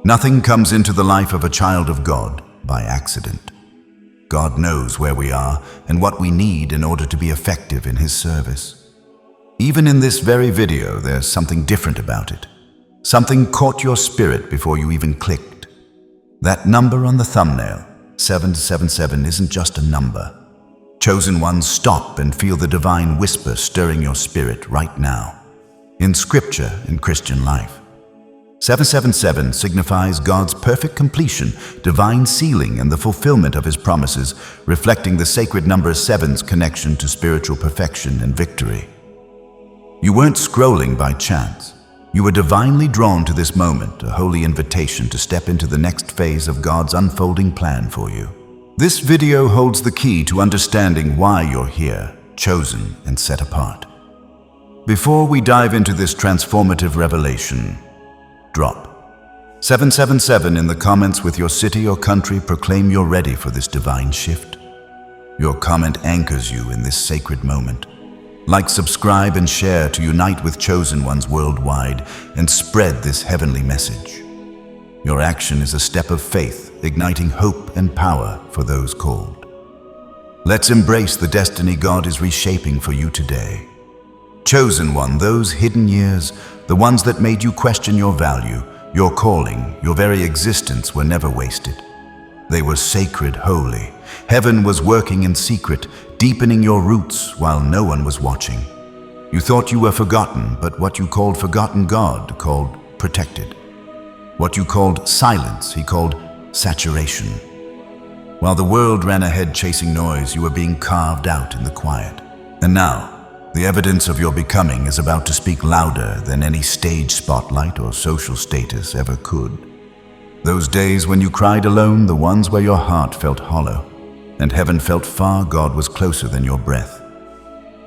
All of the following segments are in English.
Nothing comes into the life of a child of God by accident. God knows where we are and what we need in order to be effective in His service. Even in this very video, there's something different about it. Something caught your spirit before you even clicked. That number on the thumbnail, 777, isn't just a number. Chosen ones, stop and feel the divine whisper stirring your spirit right now. In Scripture, in Christian life, 777 signifies God's perfect completion, divine sealing, and the fulfillment of His promises, reflecting the sacred number 7's connection to spiritual perfection and victory. You weren't scrolling by chance. You were divinely drawn to this moment, a holy invitation to step into the next phase of God's unfolding plan for you. This video holds the key to understanding why you're here, chosen and set apart. Before we dive into this transformative revelation, drop 777 in the comments with your city or country. Proclaim you're ready for this divine shift. Your comment anchors you in this sacred moment. Like, subscribe, and share to unite with chosen ones worldwide and spread this heavenly message. Your action is a step of faith, igniting hope and power for those called. Let's embrace the destiny God is reshaping for you today. Chosen one, those hidden years, the ones that made you question your value, your calling, your very existence, were never wasted. They were sacred, holy. Heaven was working in secret, deepening your roots while no one was watching. You thought you were forgotten, but what you called forgotten, God called protected. What you called silence, He called saturation. While the world ran ahead chasing noise, you were being carved out in the quiet. And now, the evidence of your becoming is about to speak louder than any stage spotlight or social status ever could. Those days when you cried alone, the ones where your heart felt hollow, and heaven felt far, God was closer than your breath.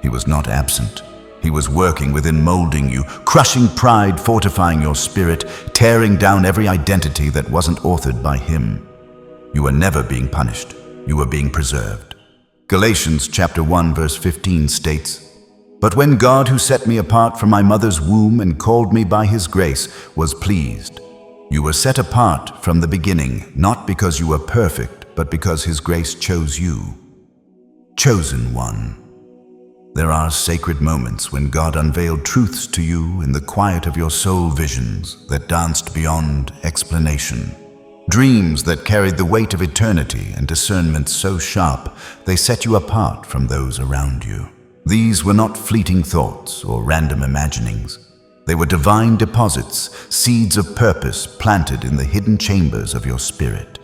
He was not absent. He was working within, molding you, crushing pride, fortifying your spirit, tearing down every identity that wasn't authored by Him. You were never being punished. You were being preserved. Galatians chapter 1 verse 15 states, "But when God, who set me apart from my mother's womb and called me by His grace, was pleased." You were set apart from the beginning, not because you were perfect, but because His grace chose you. Chosen one. There are sacred moments when God unveiled truths to you in the quiet of your soul, visions that danced beyond explanation. Dreams that carried the weight of eternity, and discernment so sharp they set you apart from those around you. These were not fleeting thoughts or random imaginings. They were divine deposits, seeds of purpose planted in the hidden chambers of your spirit.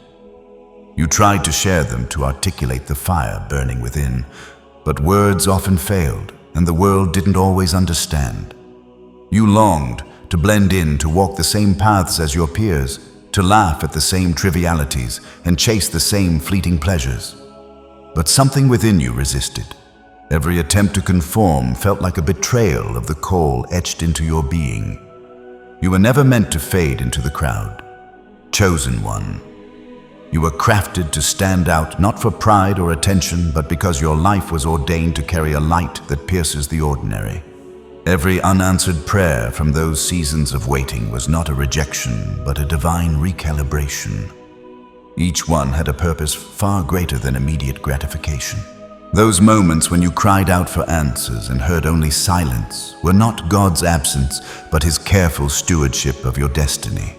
You tried to share them, to articulate the fire burning within, but words often failed, and the world didn't always understand. You longed to blend in, to walk the same paths as your peers, to laugh at the same trivialities and chase the same fleeting pleasures. But something within you resisted. Every attempt to conform felt like a betrayal of the call etched into your being. You were never meant to fade into the crowd. Chosen one. You were crafted to stand out, not for pride or attention, but because your life was ordained to carry a light that pierces the ordinary. Every unanswered prayer from those seasons of waiting was not a rejection, but a divine recalibration. Each one had a purpose far greater than immediate gratification. Those moments when you cried out for answers and heard only silence were not God's absence, but His careful stewardship of your destiny.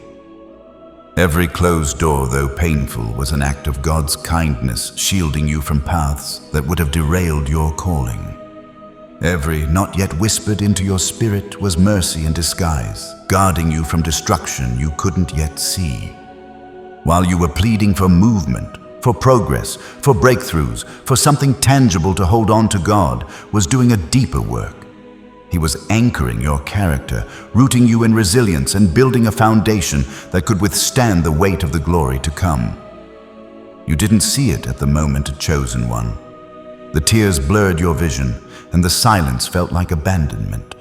Every closed door, though painful, was an act of God's kindness, shielding you from paths that would have derailed your calling. Every not yet whispered into your spirit was mercy in disguise, guarding you from destruction you couldn't yet see. While you were pleading for movement, for progress, for breakthroughs, for something tangible to hold on to, God was doing a deeper work. He was anchoring your character, rooting you in resilience, and building a foundation that could withstand the weight of the glory to come. You didn't see it at the moment, chosen one. The tears blurred your vision, and the silence felt like abandonment.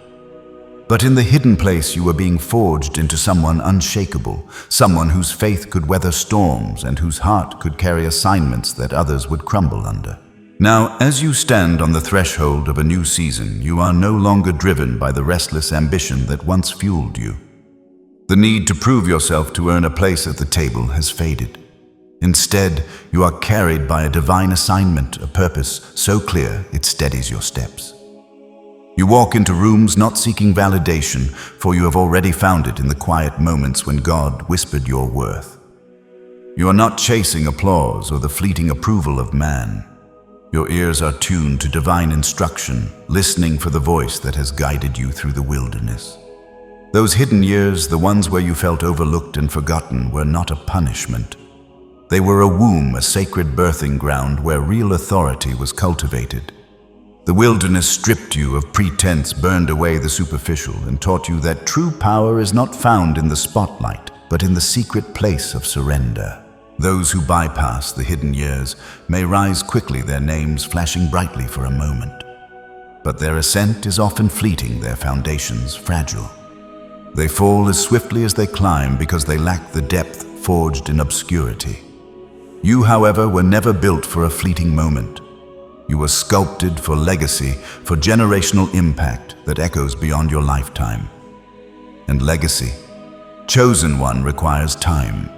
But in the hidden place, you were being forged into someone unshakable, someone whose faith could weather storms and whose heart could carry assignments that others would crumble under. Now, as you stand on the threshold of a new season, you are no longer driven by the restless ambition that once fueled you. The need to prove yourself to earn a place at the table has faded. Instead, you are carried by a divine assignment, a purpose so clear it steadies your steps. You walk into rooms not seeking validation, for you have already found it in the quiet moments when God whispered your worth. You are not chasing applause or the fleeting approval of man. Your ears are tuned to divine instruction, listening for the voice that has guided you through the wilderness. Those hidden years, the ones where you felt overlooked and forgotten, were not a punishment. They were a womb, a sacred birthing ground where real authority was cultivated. The wilderness stripped you of pretense, burned away the superficial, and taught you that true power is not found in the spotlight, but in the secret place of surrender. Those who bypass the hidden years may rise quickly, their names flashing brightly for a moment. But their ascent is often fleeting, their foundations fragile. They fall as swiftly as they climb because they lack the depth forged in obscurity. You, however, were never built for a fleeting moment. You were sculpted for legacy, for generational impact that echoes beyond your lifetime. And legacy, chosen one, requires time.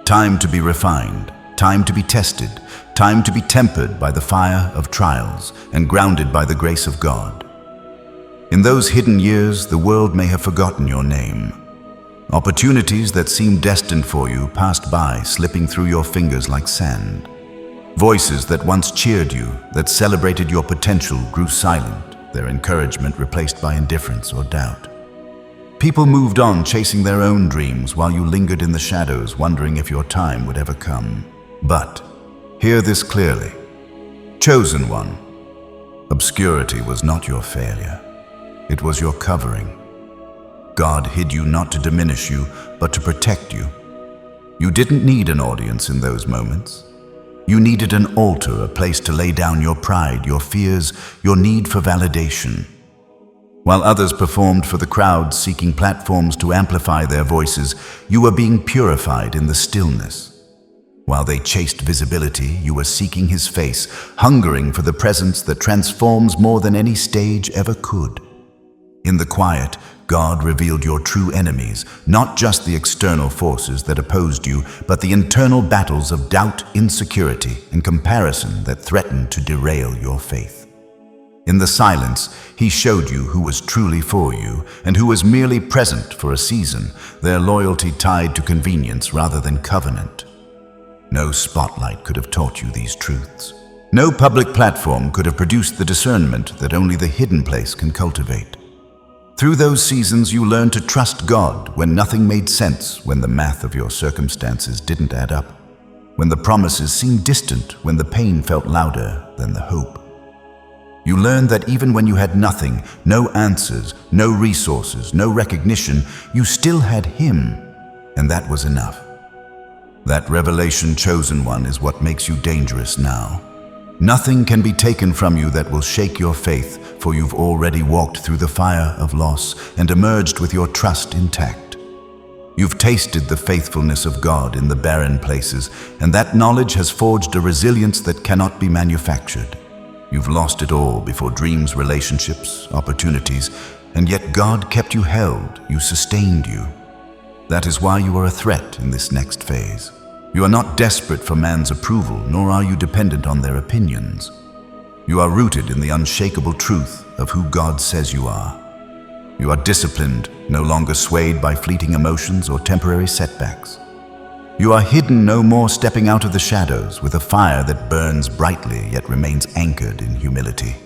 Time to be refined, time to be tested, time to be tempered by the fire of trials and grounded by the grace of God. In those hidden years, the world may have forgotten your name. Opportunities that seemed destined for you passed by, slipping through your fingers like sand. Voices that once cheered you, that celebrated your potential, grew silent, their encouragement replaced by indifference or doubt. People moved on, chasing their own dreams, while you lingered in the shadows, wondering if your time would ever come. But hear this clearly. Chosen one, obscurity was not your failure. It was your covering. God hid you not to diminish you, but to protect you. You didn't need an audience in those moments. You needed an altar, a place to lay down your pride, your fears, your need for validation. While others performed for the crowd, seeking platforms to amplify their voices, you were being purified in the stillness. While they chased visibility, you were seeking His face, hungering for the presence that transforms more than any stage ever could. In the quiet, God revealed your true enemies, not just the external forces that opposed you, but the internal battles of doubt, insecurity, and comparison that threatened to derail your faith. In the silence, He showed you who was truly for you and who was merely present for a season, their loyalty tied to convenience rather than covenant. No spotlight could have taught you these truths. No public platform could have produced the discernment that only the hidden place can cultivate. Through those seasons, you learned to trust God when nothing made sense, when the math of your circumstances didn't add up, when the promises seemed distant, when the pain felt louder than the hope. You learned that even when you had nothing, no answers, no resources, no recognition, you still had Him, and that was enough. That revelation, chosen one, is what makes you dangerous now. Nothing can be taken from you that will shake your faith, for you've already walked through the fire of loss and emerged with your trust intact. You've tasted the faithfulness of God in the barren places, and that knowledge has forged a resilience that cannot be manufactured. You've lost it all before dreams, relationships, opportunities, and yet God kept you held, you sustained you. That is why you are a threat in this next phase. You are not desperate for man's approval, nor are you dependent on their opinions. You are rooted in the unshakable truth of who God says you are. You are disciplined, no longer swayed by fleeting emotions or temporary setbacks. You are hidden, no more stepping out of the shadows, with a fire that burns brightly yet remains anchored in humility.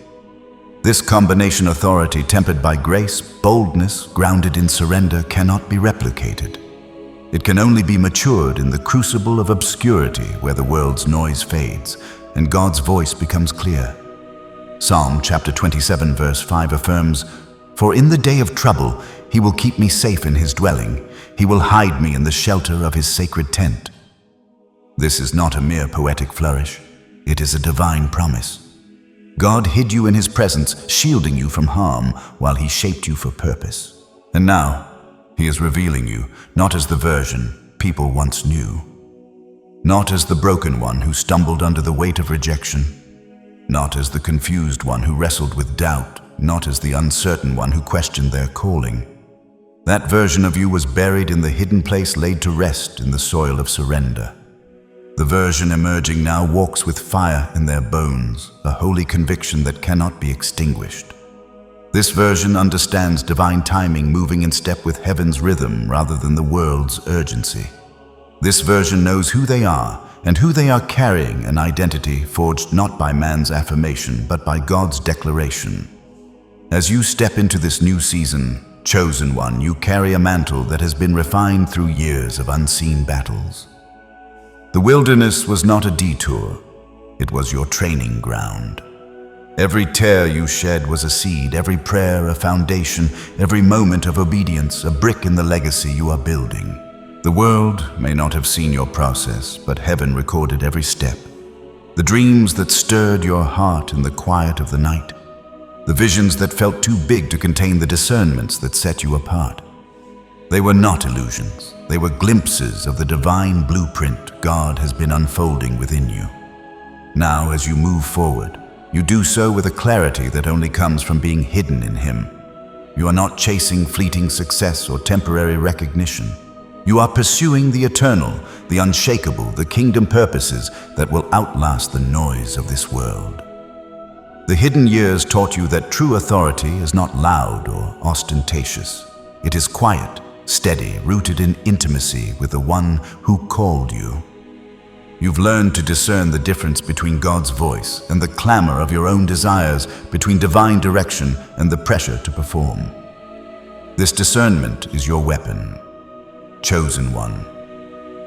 This combination, authority tempered by grace, boldness grounded in surrender, cannot be replicated. It can only be matured in the crucible of obscurity, where the world's noise fades and God's voice becomes clear. Psalm chapter 27 verse 5 affirms, "For in the day of trouble He will keep me safe in His dwelling. He will hide me in the shelter of His sacred tent." This is not a mere poetic flourish. It is a divine promise. God hid you in His presence, shielding you from harm while He shaped you for purpose. And now, He is revealing you, not as the version people once knew, not as the broken one who stumbled under the weight of rejection, not as the confused one who wrestled with doubt, not as the uncertain one who questioned their calling. That version of you was buried in the hidden place, laid to rest in the soil of surrender. The version emerging now walks with fire in their bones, a holy conviction that cannot be extinguished. This version understands divine timing, moving in step with heaven's rhythm rather than the world's urgency. This version knows who they are and who they are carrying, an identity forged not by man's affirmation but by God's declaration. As you step into this new season, chosen one, you carry a mantle that has been refined through years of unseen battles. The wilderness was not a detour, it was your training ground. Every tear you shed was a seed, every prayer a foundation, every moment of obedience a brick in the legacy you are building. The world may not have seen your process, but heaven recorded every step. The dreams that stirred your heart in the quiet of the night. The visions that felt too big to contain the discernments that set you apart. They were not illusions. They were glimpses of the divine blueprint God has been unfolding within you. Now, as you move forward, you do so with a clarity that only comes from being hidden in Him. You are not chasing fleeting success or temporary recognition. You are pursuing the eternal, the unshakable, the kingdom purposes that will outlast the noise of this world. The hidden years taught you that true authority is not loud or ostentatious. It is quiet, steady, rooted in intimacy with the one who called you. You've learned to discern the difference between God's voice and the clamor of your own desires, between divine direction and the pressure to perform. This discernment is your weapon, chosen one,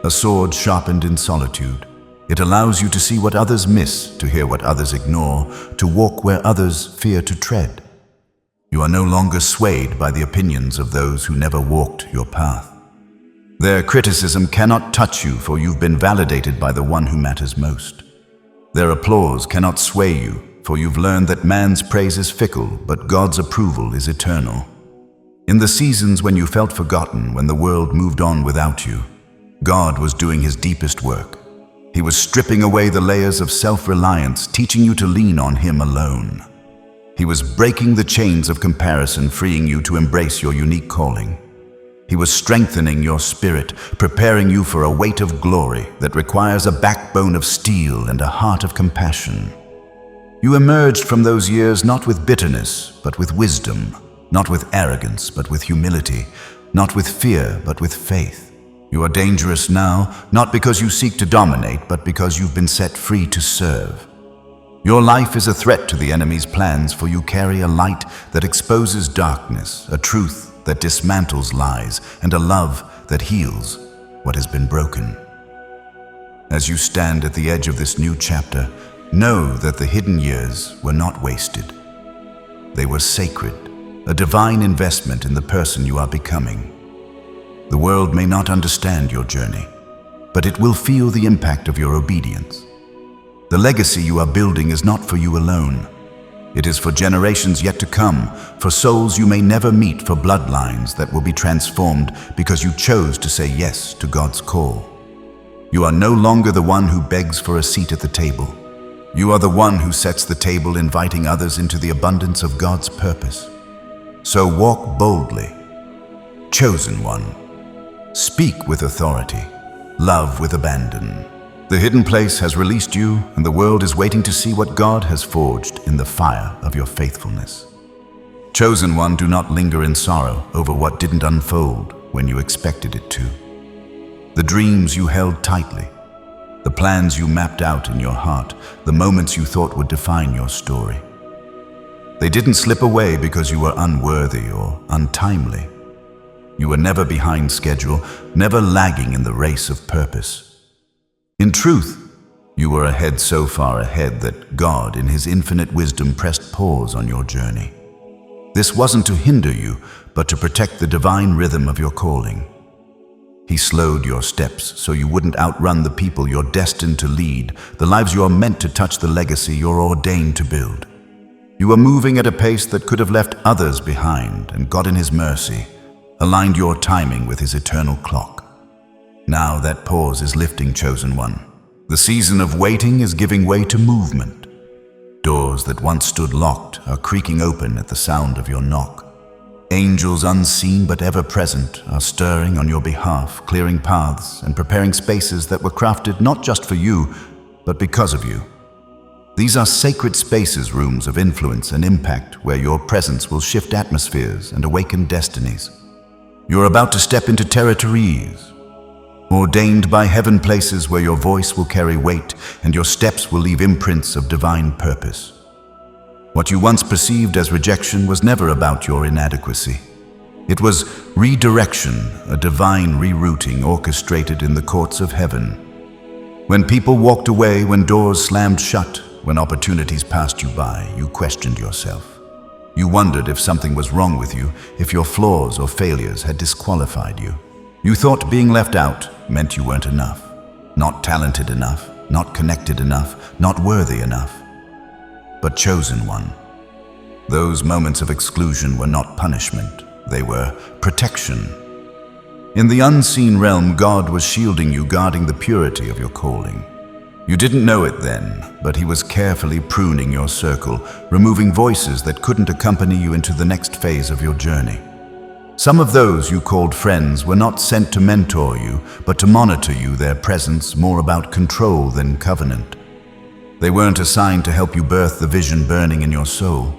a sword sharpened in solitude. It allows you to see what others miss, to hear what others ignore, to walk where others fear to tread. You are no longer swayed by the opinions of those who never walked your path. Their criticism cannot touch you, for you've been validated by the one who matters most. Their applause cannot sway you, for you've learned that man's praise is fickle, but God's approval is eternal. In the seasons when you felt forgotten, when the world moved on without you, God was doing His deepest work. He was stripping away the layers of self-reliance, teaching you to lean on Him alone. He was breaking the chains of comparison, freeing you to embrace your unique calling. He was strengthening your spirit, preparing you for a weight of glory that requires a backbone of steel and a heart of compassion. You emerged from those years not with bitterness, but with wisdom, not with arrogance, but with humility, not with fear, but with faith. You are dangerous now, not because you seek to dominate, but because you've been set free to serve. Your life is a threat to the enemy's plans, for you carry a light that exposes darkness, a truth that dismantles lies, and a love that heals what has been broken. As you stand at the edge of this new chapter, know that the hidden years were not wasted. They were sacred, a divine investment in the person you are becoming. The world may not understand your journey, but it will feel the impact of your obedience. The legacy you are building is not for you alone. It is for generations yet to come, for souls you may never meet, for bloodlines that will be transformed because you chose to say yes to God's call. You are no longer the one who begs for a seat at the table. You are the one who sets the table, inviting others into the abundance of God's purpose. So walk boldly, chosen one. Speak with authority, love with abandon. The hidden place has released you, and the world is waiting to see what God has forged in the fire of your faithfulness. Chosen one, do not linger in sorrow over what didn't unfold when you expected it to. The dreams you held tightly, the plans you mapped out in your heart, the moments you thought would define your story. They didn't slip away because you were unworthy or untimely. You were never behind schedule, never lagging in the race of purpose. In truth, you were ahead, so far ahead that God, in His infinite wisdom, pressed pause on your journey. This wasn't to hinder you, but to protect the divine rhythm of your calling. He slowed your steps so you wouldn't outrun the people you're destined to lead, the lives you are meant to touch, the legacy you're ordained to build. You were moving at a pace that could have left others behind, and God, in His mercy, aligned your timing with His eternal clock. Now that pause is lifting, chosen one. The season of waiting is giving way to movement. Doors that once stood locked are creaking open at the sound of your knock. Angels unseen but ever present are stirring on your behalf, clearing paths and preparing spaces that were crafted not just for you, but because of you. These are sacred spaces, rooms of influence and impact where your presence will shift atmospheres and awaken destinies. You're about to step into territories, ordained by heaven, places where your voice will carry weight and your steps will leave imprints of divine purpose. What you once perceived as rejection was never about your inadequacy. It was redirection, a divine rerouting orchestrated in the courts of heaven. When people walked away, when doors slammed shut, when opportunities passed you by, you questioned yourself. You wondered if something was wrong with you, if your flaws or failures had disqualified you. You thought being left out meant you weren't enough, not talented enough, not connected enough, not worthy enough. But chosen one. Those moments of exclusion were not punishment, they were protection. In the unseen realm, God was shielding you, guarding the purity of your calling. You didn't know it then, but He was carefully pruning your circle, removing voices that couldn't accompany you into the next phase of your journey. Some of those you called friends were not sent to mentor you, but to monitor you, their presence more about control than covenant. They weren't assigned to help you birth the vision burning in your soul.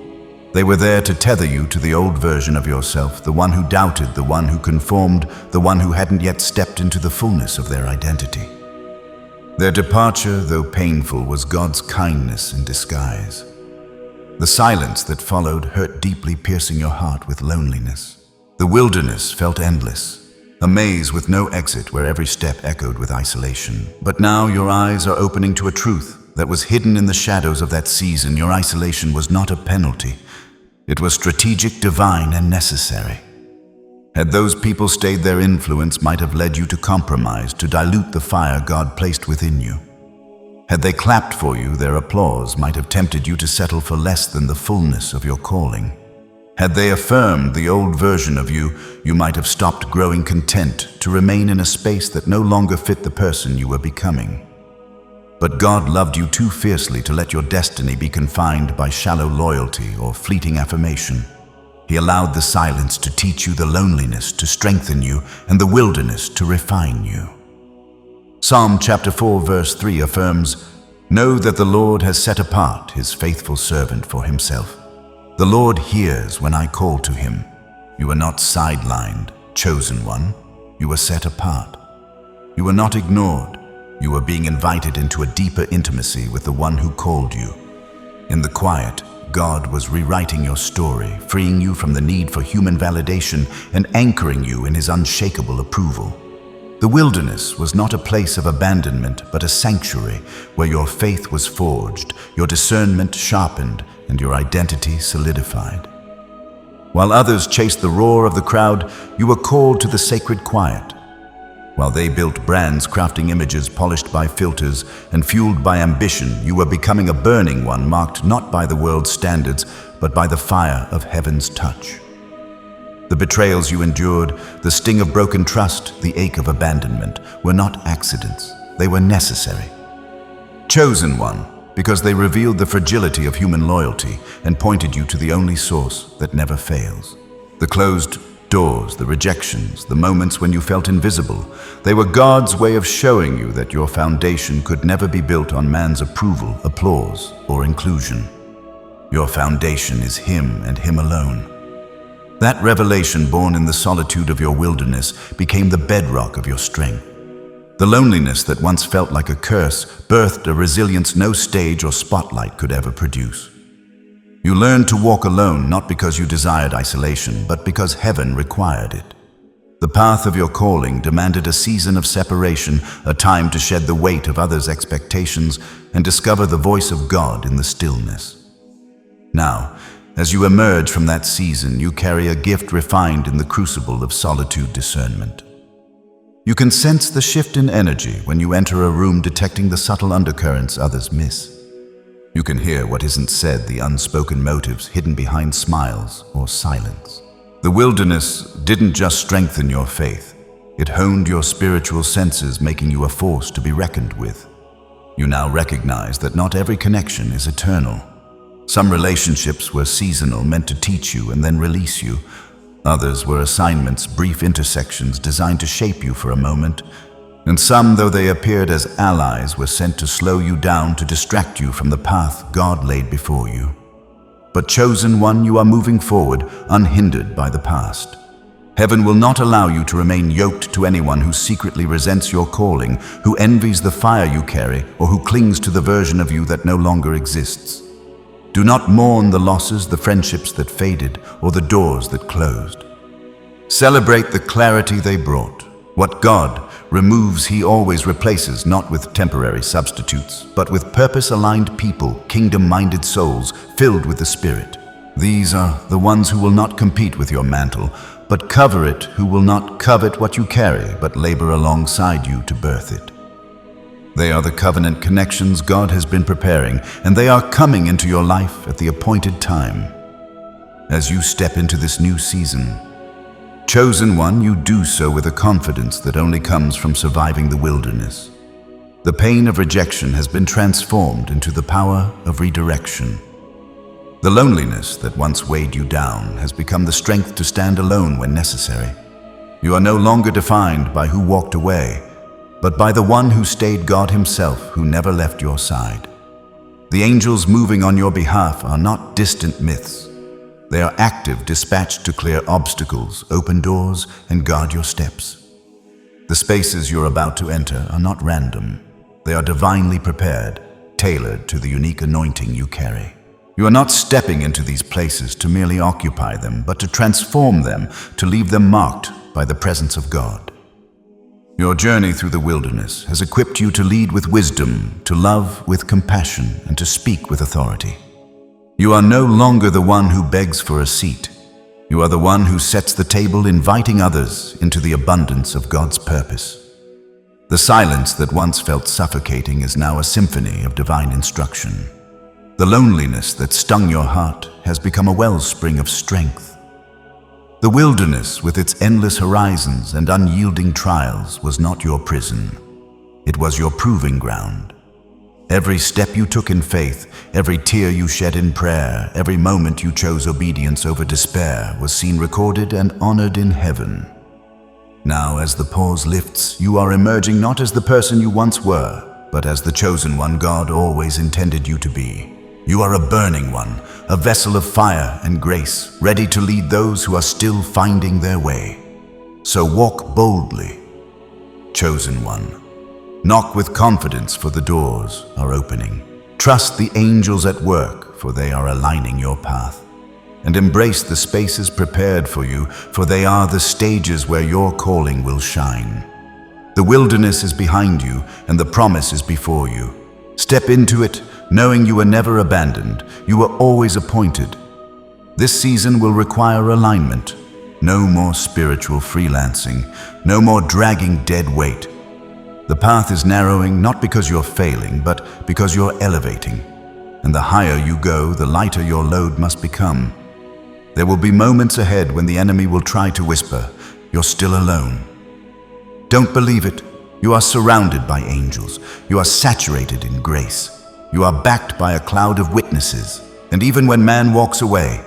They were there to tether you to the old version of yourself, the one who doubted, the one who conformed, the one who hadn't yet stepped into the fullness of their identity. Their departure, though painful, was God's kindness in disguise. The silence that followed hurt deeply, piercing your heart with loneliness. The wilderness felt endless, a maze with no exit where every step echoed with isolation. But now your eyes are opening to a truth that was hidden in the shadows of that season. Your isolation was not a penalty. It was strategic, divine, and necessary. Had those people stayed, their influence might have led you to compromise, to dilute the fire God placed within you. Had they clapped for you, their applause might have tempted you to settle for less than the fullness of your calling. Had they affirmed the old version of you, you might have stopped growing, content to remain in a space that no longer fit the person you were becoming. But God loved you too fiercely to let your destiny be confined by shallow loyalty or fleeting affirmation. He allowed the silence to teach you, the loneliness to strengthen you, and the wilderness to refine you. Psalm chapter 4 verse 3 affirms, "Know that the Lord has set apart His faithful servant for Himself. The Lord hears when I call to Him." You were not sidelined, chosen one. You were set apart. You were not ignored. You were being invited into a deeper intimacy with the one who called you. In the quiet, God was rewriting your story, freeing you from the need for human validation and anchoring you in His unshakable approval. The wilderness was not a place of abandonment, but a sanctuary where your faith was forged, your discernment sharpened, and your identity solidified. While others chased the roar of the crowd, you were called to the sacred quiet. While they built brands, crafting images polished by filters and fueled by ambition, you were becoming a burning one, marked not by the world's standards, but by the fire of heaven's touch. The betrayals you endured, the sting of broken trust, the ache of abandonment, were not accidents. They were necessary. Chosen one, because they revealed the fragility of human loyalty and pointed you to the only source that never fails. The closed doors, the rejections, the moments when you felt invisible, they were God's way of showing you that your foundation could never be built on man's approval, applause, or inclusion. Your foundation is Him and Him alone. That revelation, born in the solitude of your wilderness, became the bedrock of your strength. The loneliness that once felt like a curse birthed a resilience no stage or spotlight could ever produce. You learned to walk alone, not because you desired isolation, but because heaven required it. The path of your calling demanded a season of separation, a time to shed the weight of others' expectations and discover the voice of God in the stillness. Now, as you emerge from that season, you carry a gift refined in the crucible of solitude discernment. You can sense the shift in energy when you enter a room, detecting the subtle undercurrents others miss. You can hear what isn't said, the unspoken motives hidden behind smiles or silence. The wilderness didn't just strengthen your faith. It honed your spiritual senses, making you a force to be reckoned with. You now recognize that not every connection is eternal. Some relationships were seasonal, meant to teach you and then release you. Others were assignments, brief intersections designed to shape you for a moment. And some, though they appeared as allies, were sent to slow you down, to distract you from the path God laid before you. But chosen one, you are moving forward, unhindered by the past. Heaven will not allow you to remain yoked to anyone who secretly resents your calling, who envies the fire you carry, or who clings to the version of you that no longer exists. Do not mourn the losses, the friendships that faded, or the doors that closed. Celebrate the clarity they brought. What God removes, He always replaces, not with temporary substitutes, but with purpose-aligned people, kingdom-minded souls filled with the Spirit. These are the ones who will not compete with your mantle, but cover it, who will not covet what you carry, but labor alongside you to birth it. They are the covenant connections God has been preparing, and they are coming into your life at the appointed time. As you step into this new season, chosen one, you do so with a confidence that only comes from surviving the wilderness. The pain of rejection has been transformed into the power of redirection. The loneliness that once weighed you down has become the strength to stand alone when necessary. You are no longer defined by who walked away, but by the one who stayed, God Himself, who never left your side. The angels moving on your behalf are not distant myths. They are active, dispatched to clear obstacles, open doors, and guard your steps. The spaces you're about to enter are not random. They are divinely prepared, tailored to the unique anointing you carry. You are not stepping into these places to merely occupy them, but to transform them, to leave them marked by the presence of God. Your journey through the wilderness has equipped you to lead with wisdom, to love with compassion, and to speak with authority. You are no longer the one who begs for a seat. You are the one who sets the table, inviting others into the abundance of God's purpose. The silence that once felt suffocating is now a symphony of divine instruction. The loneliness that stung your heart has become a wellspring of strength. The wilderness, with its endless horizons and unyielding trials, was not your prison. It was your proving ground. Every step you took in faith, every tear you shed in prayer, every moment you chose obedience over despair was seen, recorded, and honored in heaven. Now, as the pause lifts, you are emerging not as the person you once were, but as the chosen one God always intended you to be. You are a burning one, a vessel of fire and grace, ready to lead those who are still finding their way. So walk boldly, chosen one. Knock with confidence, for the doors are opening. Trust the angels at work, for they are aligning your path. And embrace the spaces prepared for you, for they are the stages where your calling will shine. The wilderness is behind you, and the promise is before you. Step into it, knowing you were never abandoned, you were always appointed. This season will require alignment. No more spiritual freelancing, no more dragging dead weight. The path is narrowing, not because you're failing, but because you're elevating. And the higher you go, the lighter your load must become. There will be moments ahead when the enemy will try to whisper, "You're still alone." Don't believe it. You are surrounded by angels. You are saturated in grace. You are backed by a cloud of witnesses. And even when man walks away,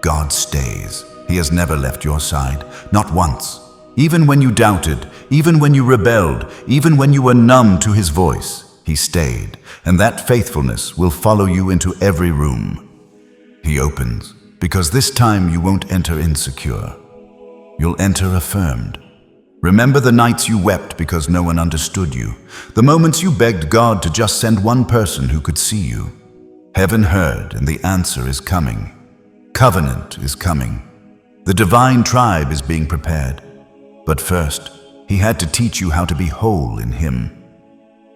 God stays. He has never left your side, not once. Even when you doubted, even when you rebelled, even when you were numb to His voice, He stayed. And that faithfulness will follow you into every room He opens. Because this time you won't enter insecure. You'll enter affirmed. Remember the nights you wept because no one understood you. The moments you begged God to just send one person who could see you. Heaven heard, and the answer is coming. Covenant is coming. The divine tribe is being prepared. But first, He had to teach you how to be whole in Him.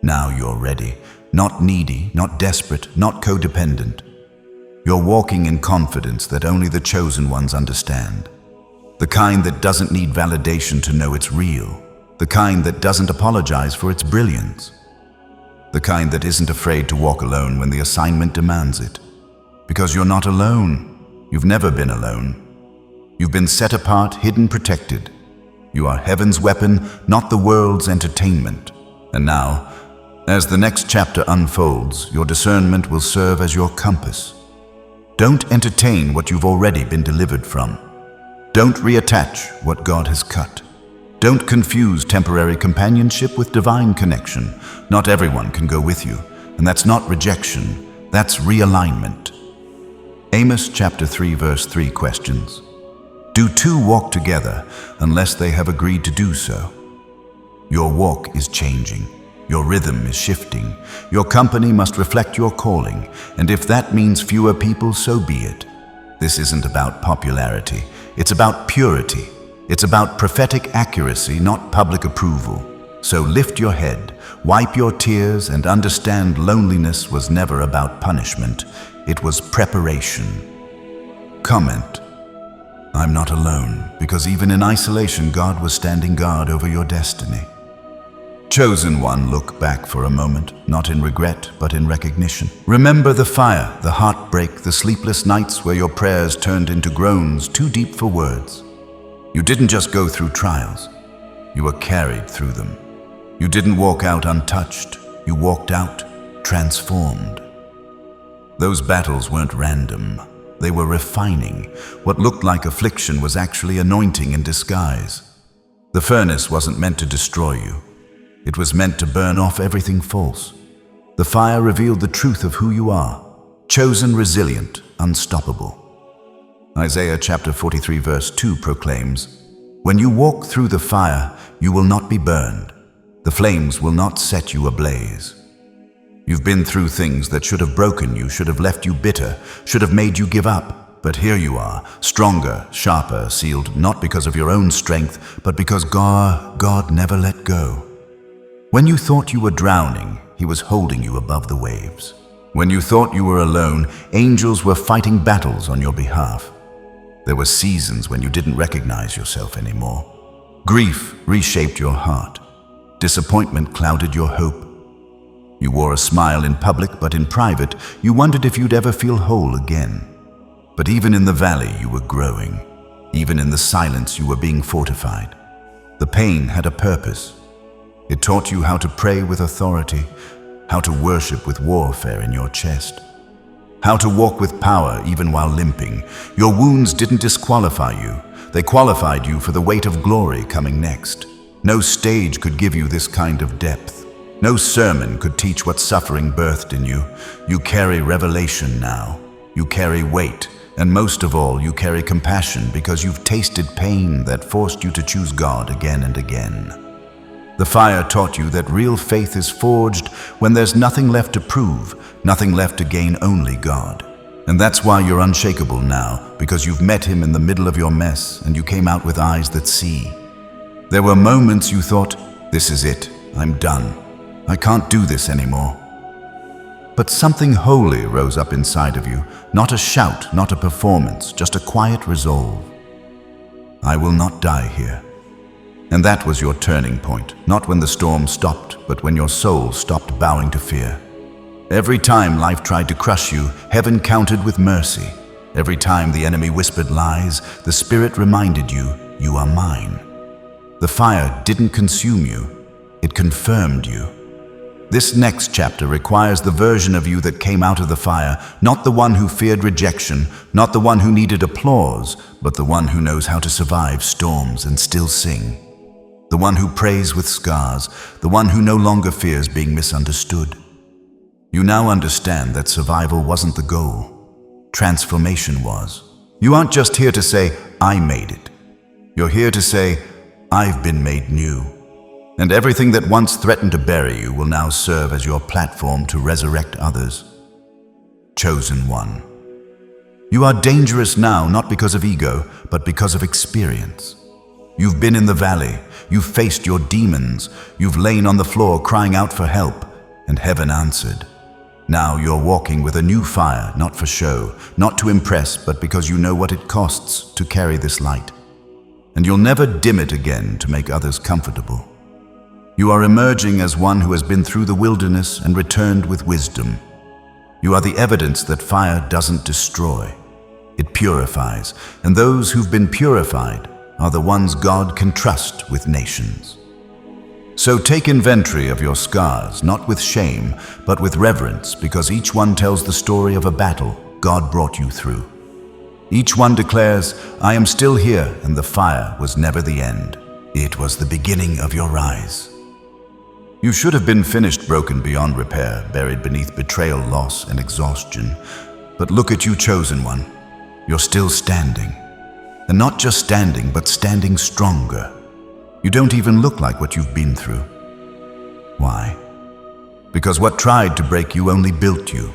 Now you're ready. Not needy, not desperate, not codependent. You're walking in confidence that only the chosen ones understand. The kind that doesn't need validation to know it's real. The kind that doesn't apologize for its brilliance. The kind that isn't afraid to walk alone when the assignment demands it. Because you're not alone. You've never been alone. You've been set apart, hidden, protected. You are heaven's weapon, not the world's entertainment. And now, as the next chapter unfolds, your discernment will serve as your compass. Don't entertain what you've already been delivered from. Don't reattach what God has cut. Don't confuse temporary companionship with divine connection. Not everyone can go with you, and that's not rejection, that's realignment. Amos chapter 3 verse 3 questions. Do two walk together unless they have agreed to do so? Your walk is changing. Your rhythm is shifting. Your company must reflect your calling, and if that means fewer people, so be it. This isn't about popularity. It's about purity. It's about prophetic accuracy, not public approval. So lift your head, wipe your tears, and understand loneliness was never about punishment. It was preparation. Comment. I'm not alone, because even in isolation, God was standing guard over your destiny. Chosen one, look back for a moment, not in regret, but in recognition. Remember the fire, the heartbreak, the sleepless nights where your prayers turned into groans too deep for words. You didn't just go through trials, you were carried through them. You didn't walk out untouched, you walked out transformed. Those battles weren't random, they were refining. What looked like affliction was actually anointing in disguise. The furnace wasn't meant to destroy you. It was meant to burn off everything false. The fire revealed the truth of who you are, chosen, resilient, unstoppable. Isaiah chapter 43 verse 2 proclaims, "When you walk through the fire, you will not be burned. The flames will not set you ablaze." You've been through things that should have broken you, should have left you bitter, should have made you give up. But here you are, stronger, sharper, sealed not because of your own strength, but because God never let go. When you thought you were drowning, He was holding you above the waves. When you thought you were alone, angels were fighting battles on your behalf. There were seasons when you didn't recognize yourself anymore. Grief reshaped your heart. Disappointment clouded your hope. You wore a smile in public, but in private, you wondered if you'd ever feel whole again. But even in the valley, you were growing. Even in the silence, you were being fortified. The pain had a purpose. It taught you how to pray with authority, how to worship with warfare in your chest, how to walk with power even while limping. Your wounds didn't disqualify you. They qualified you for the weight of glory coming next. No stage could give you this kind of depth. No sermon could teach what suffering birthed in you. You carry revelation now. You carry weight, and most of all, you carry compassion because you've tasted pain that forced you to choose God again and again. The fire taught you that real faith is forged when there's nothing left to prove, nothing left to gain, only God. And that's why you're unshakable now, because you've met Him in the middle of your mess and you came out with eyes that see. There were moments you thought, this is it, I'm done. I can't do this anymore. But something holy rose up inside of you, not a shout, not a performance, just a quiet resolve. I will not die here. And that was your turning point, not when the storm stopped, but when your soul stopped bowing to fear. Every time life tried to crush you, heaven countered with mercy. Every time the enemy whispered lies, the Spirit reminded you, you are mine. The fire didn't consume you, it confirmed you. This next chapter requires the version of you that came out of the fire, not the one who feared rejection, not the one who needed applause, but the one who knows how to survive storms and still sing. The one who prays with scars, the one who no longer fears being misunderstood. You now understand that survival wasn't the goal. Transformation was. You aren't just here to say, I made it. You're here to say, I've been made new. And everything that once threatened to bury you will now serve as your platform to resurrect others. Chosen one. You are dangerous now, not because of ego, but because of experience. You've been in the valley, you've faced your demons, you've lain on the floor crying out for help, and heaven answered. Now you're walking with a new fire, not for show, not to impress, but because you know what it costs to carry this light. And you'll never dim it again to make others comfortable. You are emerging as one who has been through the wilderness and returned with wisdom. You are the evidence that fire doesn't destroy. It purifies, and those who've been purified are the ones God can trust with nations. So take inventory of your scars, not with shame, but with reverence, because each one tells the story of a battle God brought you through. Each one declares, "I am still here," and the fire was never the end. It was the beginning of your rise. You should have been finished, broken beyond repair, buried beneath betrayal, loss, and exhaustion. But look at you, chosen one. You're still standing. And not just standing, but standing stronger. You don't even look like what you've been through. Why? Because what tried to break you only built you.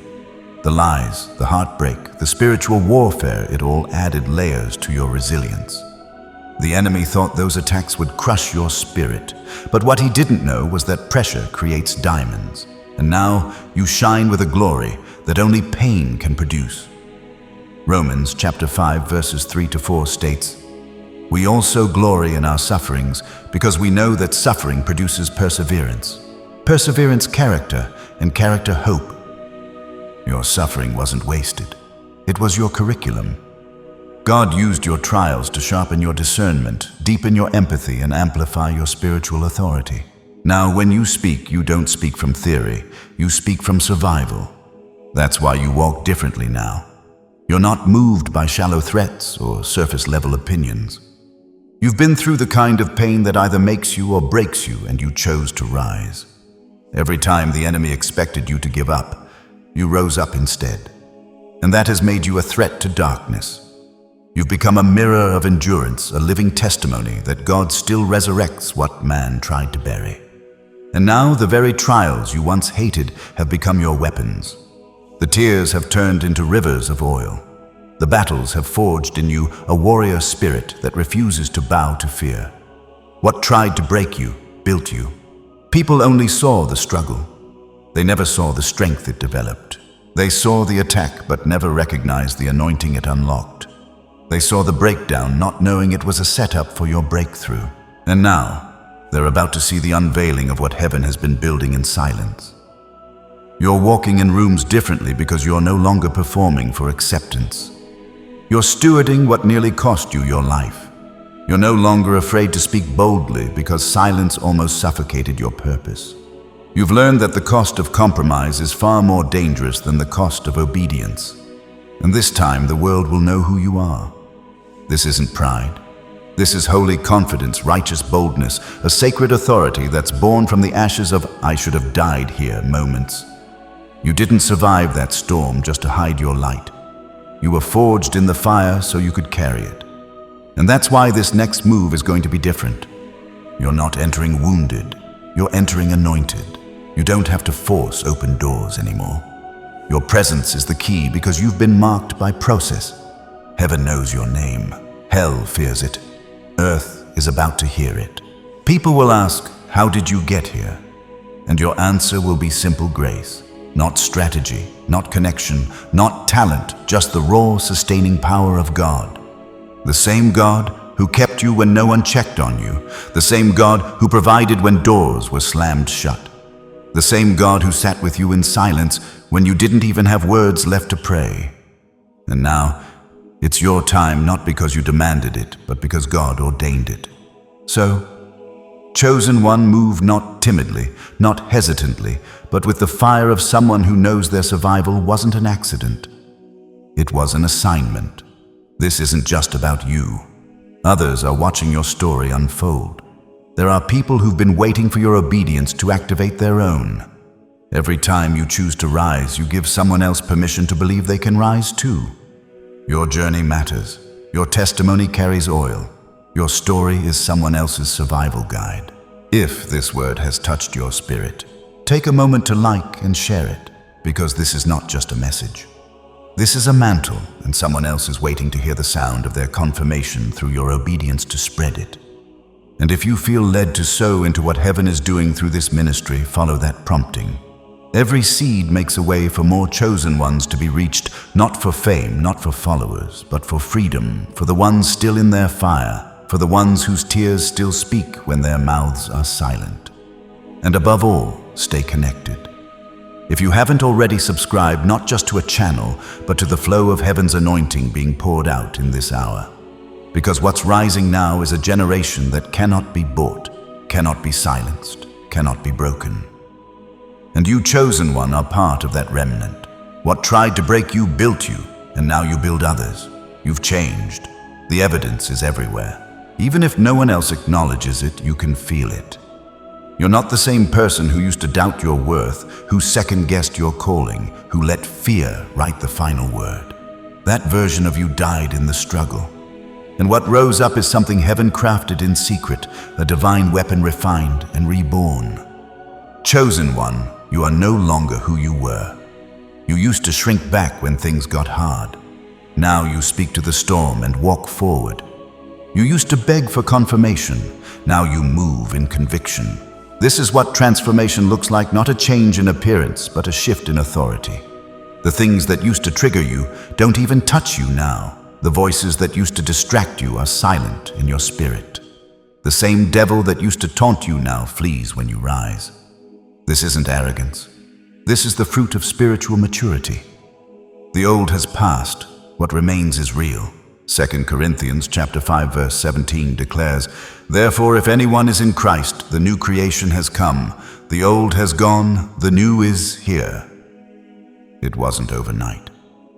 The lies, the heartbreak, the spiritual warfare, it all added layers to your resilience. The enemy thought those attacks would crush your spirit, but what he didn't know was that pressure creates diamonds. And now you shine with a glory that only pain can produce. Romans chapter 5 verses 3-4 states, "We also glory in our sufferings because we know that suffering produces perseverance. Perseverance, character, and character, hope." Your suffering wasn't wasted. It was your curriculum. God used your trials to sharpen your discernment, deepen your empathy, and amplify your spiritual authority. Now, when you speak, you don't speak from theory. You speak from survival. That's why you walk differently now. You're not moved by shallow threats or surface-level opinions. You've been through the kind of pain that either makes you or breaks you, and you chose to rise. Every time the enemy expected you to give up, you rose up instead. And that has made you a threat to darkness. You've become a mirror of endurance, a living testimony that God still resurrects what man tried to bury. And now the very trials you once hated have become your weapons. The tears have turned into rivers of oil. The battles have forged in you a warrior spirit that refuses to bow to fear. What tried to break you, built you. People only saw the struggle. They never saw the strength it developed. They saw the attack but never recognized the anointing it unlocked. They saw the breakdown, not knowing it was a setup for your breakthrough. And now, they're about to see the unveiling of what heaven has been building in silence. You're walking in rooms differently because you're no longer performing for acceptance. You're stewarding what nearly cost you your life. You're no longer afraid to speak boldly because silence almost suffocated your purpose. You've learned that the cost of compromise is far more dangerous than the cost of obedience. And this time, the world will know who you are. This isn't pride. This is holy confidence, righteous boldness, a sacred authority that's born from the ashes of "I should have died here" moments. You didn't survive that storm just to hide your light. You were forged in the fire so you could carry it. And that's why this next move is going to be different. You're not entering wounded. You're entering anointed. You don't have to force open doors anymore. Your presence is the key because you've been marked by process. Heaven knows your name. Hell fears it. Earth is about to hear it. People will ask, "How did you get here?" And your answer will be simple grace. Not strategy, not connection, not talent, just the raw, sustaining power of God. The same God who kept you when no one checked on you. The same God who provided when doors were slammed shut. The same God who sat with you in silence when you didn't even have words left to pray. And now, it's your time not because you demanded it, but because God ordained it. So, chosen one, move not timidly, not hesitantly, but with the fire of someone who knows their survival wasn't an accident. It was an assignment. This isn't just about you. Others are watching your story unfold. There are people who've been waiting for your obedience to activate their own. Every time you choose to rise, you give someone else permission to believe they can rise too. Your journey matters. Your testimony carries oil. Your story is someone else's survival guide. If this word has touched your spirit, take a moment to like and share it, because this is not just a message. This is a mantle, and someone else is waiting to hear the sound of their confirmation through your obedience to spread it. And if you feel led to sow into what heaven is doing through this ministry, follow that prompting. Every seed makes a way for more chosen ones to be reached, not for fame, not for followers, but for freedom, for the ones still in their fire, for the ones whose tears still speak when their mouths are silent. And above all, stay connected. If you haven't already subscribed not just to a channel, but to the flow of heaven's anointing being poured out in this hour. Because what's rising now is a generation that cannot be bought, cannot be silenced, cannot be broken. And you, chosen one, are part of that remnant. What tried to break you built you, and now you build others. You've changed. The evidence is everywhere. Even if no one else acknowledges it, you can feel it. You're not the same person who used to doubt your worth, who second-guessed your calling, who let fear write the final word. That version of you died in the struggle. And what rose up is something heaven crafted in secret, a divine weapon refined and reborn. Chosen one, you are no longer who you were. You used to shrink back when things got hard. Now you speak to the storm and walk forward. You used to beg for confirmation. Now you move in conviction. This is what transformation looks like, not a change in appearance, but a shift in authority. The things that used to trigger you don't even touch you now. The voices that used to distract you are silent in your spirit. The same devil that used to taunt you now flees when you rise. This isn't arrogance. This is the fruit of spiritual maturity. The old has passed. What remains is real. 2 Corinthians chapter 5 verse 17 declares, "Therefore if anyone is in Christ, the new creation has come. The old has gone, the new is here." It wasn't overnight.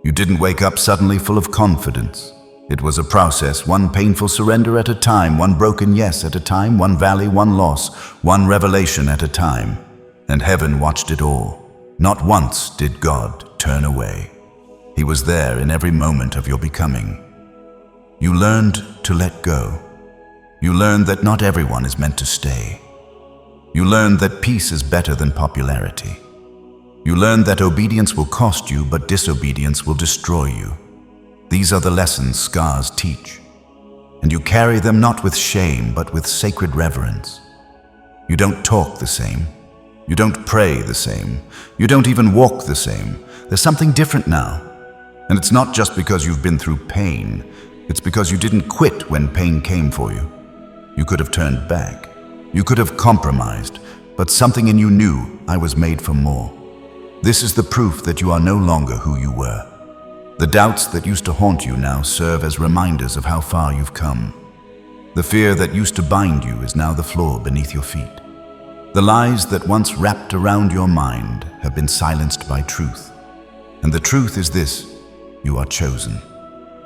You didn't wake up suddenly full of confidence. It was a process, one painful surrender at a time, one broken yes at a time, one valley, one loss, one revelation at a time. And heaven watched it all. Not once did God turn away. He was there in every moment of your becoming. You learned to let go. You learned that not everyone is meant to stay. You learned that peace is better than popularity. You learned that obedience will cost you, but disobedience will destroy you. These are the lessons scars teach. And you carry them not with shame, but with sacred reverence. You don't talk the same. You don't pray the same. You don't even walk the same. There's something different now. And it's not just because you've been through pain. It's because you didn't quit when pain came for you. You could have turned back. You could have compromised, but something in you knew, I was made for more. This is the proof that you are no longer who you were. The doubts that used to haunt you now serve as reminders of how far you've come. The fear that used to bind you is now the floor beneath your feet. The lies that once wrapped around your mind have been silenced by truth. And the truth is this: you are chosen.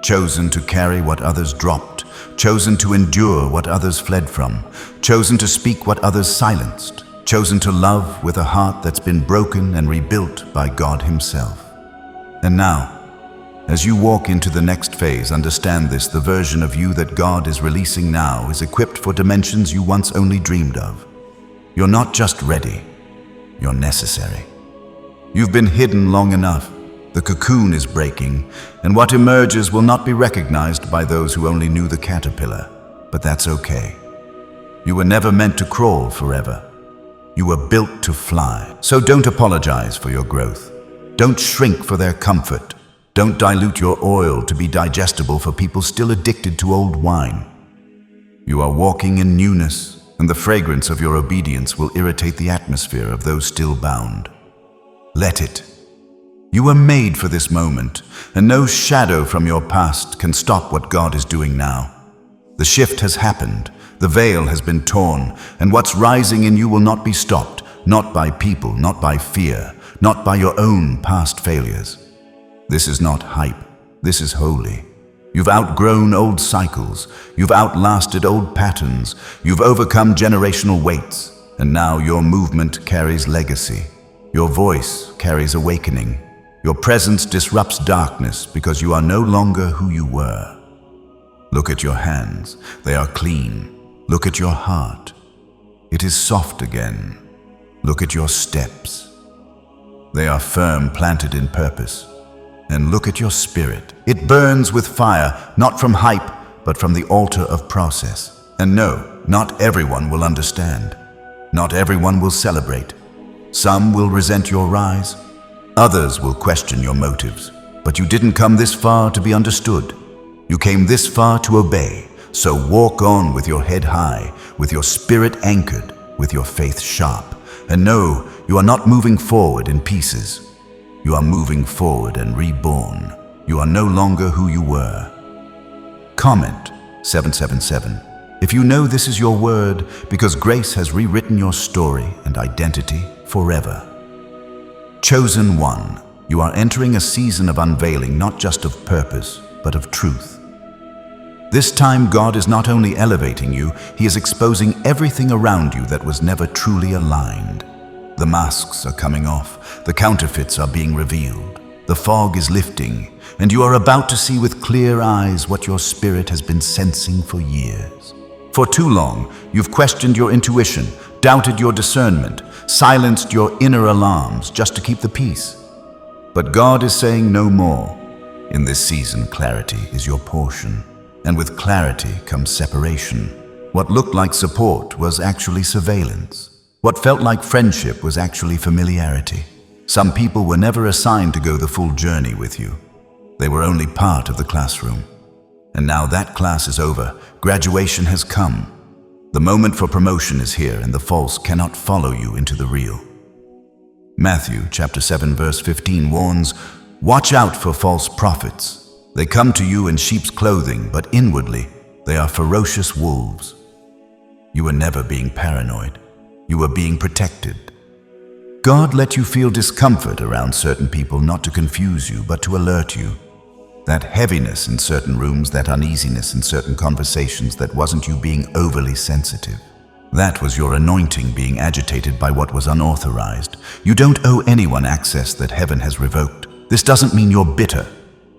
Chosen to carry what others dropped, chosen to endure what others fled from, chosen to speak what others silenced, chosen to love with a heart that's been broken and rebuilt by God Himself. And now, as you walk into the next phase, understand this: the version of you that God is releasing now is equipped for dimensions you once only dreamed of. You're not just ready, you're necessary. You've been hidden long enough. The cocoon is breaking, and what emerges will not be recognized by those who only knew the caterpillar. But that's okay. You were never meant to crawl forever. You were built to fly. So don't apologize for your growth. Don't shrink for their comfort. Don't dilute your oil to be digestible for people still addicted to old wine. You are walking in newness, and the fragrance of your obedience will irritate the atmosphere of those still bound. Let it. You were made for this moment, and no shadow from your past can stop what God is doing now. The shift has happened, the veil has been torn, and what's rising in you will not be stopped, not by people, not by fear, not by your own past failures. This is not hype, this is holy. You've outgrown old cycles, you've outlasted old patterns, you've overcome generational weights, and now your movement carries legacy. Your voice carries awakening. Your presence disrupts darkness because you are no longer who you were. Look at your hands, they are clean. Look at your heart, it is soft again. Look at your steps, they are firm, planted in purpose. And look at your spirit, it burns with fire, not from hype, but from the altar of process. And no, not everyone will understand. Not everyone will celebrate. Some will resent your rise. Others will question your motives. But you didn't come this far to be understood. You came this far to obey. So walk on with your head high, with your spirit anchored, with your faith sharp. And know, you are not moving forward in pieces. You are moving forward and reborn. You are no longer who you were. Comment 777 if you know this is your word, because grace has rewritten your story and identity forever. Chosen one, you are entering a season of unveiling, not just of purpose, but but of truth. This time, God is not only elevating you, He is exposing everything around you that was never truly aligned. The masks are coming off, the counterfeits are being revealed, the fog is lifting, and you are about to see with clear eyes what your spirit has been sensing for years. For too long, you've questioned your intuition, doubted your discernment, silenced your inner alarms just to keep the peace. But God is saying no more. In this season, clarity is your portion. And with clarity comes separation. What looked like support was actually surveillance. What felt like friendship was actually familiarity. Some people were never assigned to go the full journey with you. They were only part of the classroom. And now that class is over. Graduation has come. The moment for promotion is here, and the false cannot follow you into the real. Matthew chapter 7 verse 15 warns, "Watch out for false prophets. They come to you in sheep's clothing, but inwardly they are ferocious wolves." You were never being paranoid. You were being protected. God let you feel discomfort around certain people not to confuse you, but to alert you. That heaviness in certain rooms, that uneasiness in certain conversations, that wasn't you being overly sensitive. That was your anointing being agitated by what was unauthorized. You don't owe anyone access that heaven has revoked. This doesn't mean you're bitter.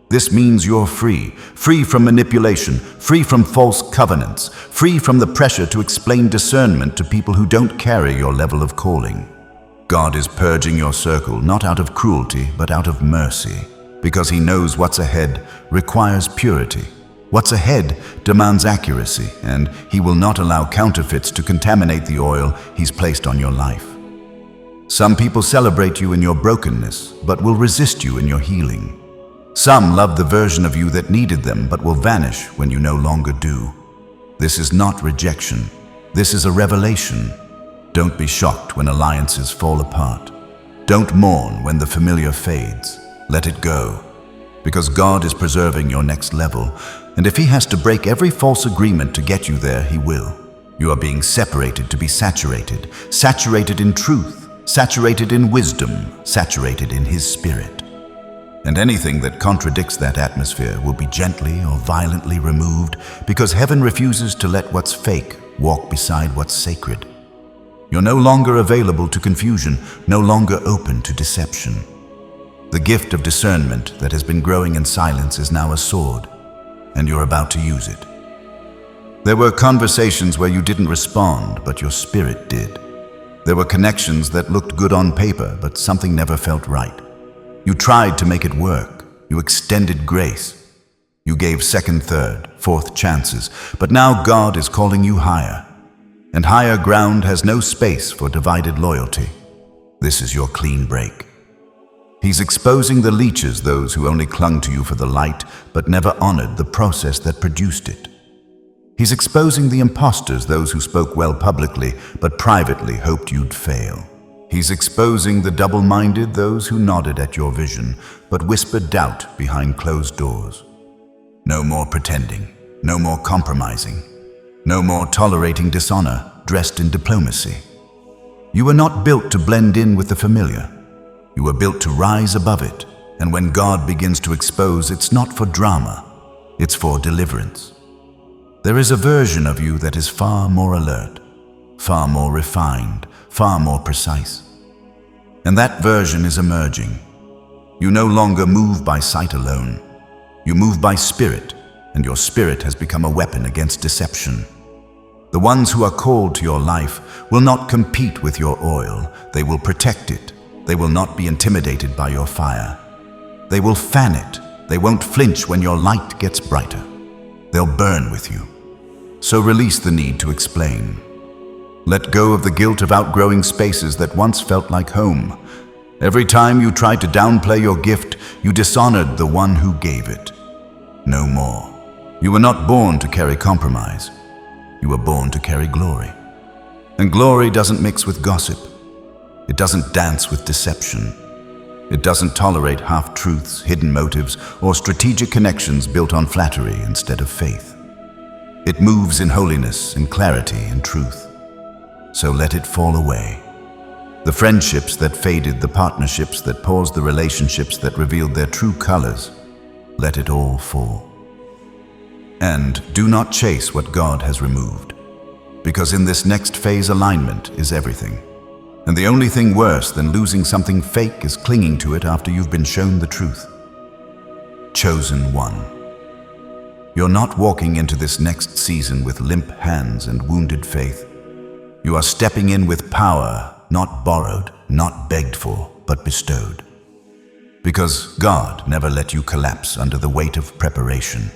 This means you're free, free from manipulation, free from false covenants, free from the pressure to explain discernment to people who don't carry your level of calling. God is purging your circle not out of cruelty, but out of mercy, because He knows what's ahead requires purity. What's ahead demands accuracy, and He will not allow counterfeits to contaminate the oil He's placed on your life. Some people celebrate you in your brokenness, but will resist you in your healing. Some love the version of you that needed them, but will vanish when you no longer do. This is not rejection. This is a revelation. Don't be shocked when alliances fall apart. Don't mourn when the familiar fades. Let it go. Because God is preserving your next level, and if He has to break every false agreement to get you there, He will. You are being separated to be saturated, saturated in truth, saturated in wisdom, saturated in His Spirit. And anything that contradicts that atmosphere will be gently or violently removed, because heaven refuses to let what's fake walk beside what's sacred. You're no longer available to confusion, no longer open to deception. The gift of discernment that has been growing in silence is now a sword, and you're about to use it. There were conversations where you didn't respond, but your spirit did. There were connections that looked good on paper, but something never felt right. You tried to make it work. You extended grace. You gave second, third, fourth chances, but now God is calling you higher. And higher ground has no space for divided loyalty. This is your clean break. He's exposing the leeches, those who only clung to you for the light, but never honored the process that produced it. He's exposing the imposters, those who spoke well publicly, but privately hoped you'd fail. He's exposing the double-minded, those who nodded at your vision, but whispered doubt behind closed doors. No more pretending, no more compromising, no more tolerating dishonor dressed in diplomacy. You were not built to blend in with the familiar. You were built to rise above it, and when God begins to expose, it's not for drama, it's for deliverance. There is a version of you that is far more alert, far more refined, far more precise. And that version is emerging. You no longer move by sight alone. You move by spirit, and your spirit has become a weapon against deception. The ones who are called to your life will not compete with your oil. They will protect it. They will not be intimidated by your fire. They will fan it. They won't flinch when your light gets brighter. They'll burn with you. So release the need to explain. Let go of the guilt of outgrowing spaces that once felt like home. Every time you tried to downplay your gift, you dishonored the one who gave it. No more. You were not born to carry compromise. You were born to carry glory. And glory doesn't mix with gossip. It doesn't dance with deception. It doesn't tolerate half-truths, hidden motives, or strategic connections built on flattery instead of faith. It moves in holiness, in clarity, in truth. So let it fall away. The friendships that faded, the partnerships that paused, the relationships that revealed their true colors, let it all fall. And do not chase what God has removed, because in this next phase, alignment is everything. And the only thing worse than losing something fake is clinging to it after you've been shown the truth. Chosen one. You're not walking into this next season with limp hands and wounded faith. You are stepping in with power, not borrowed, not begged for, but bestowed. Because God never let you collapse under the weight of preparation.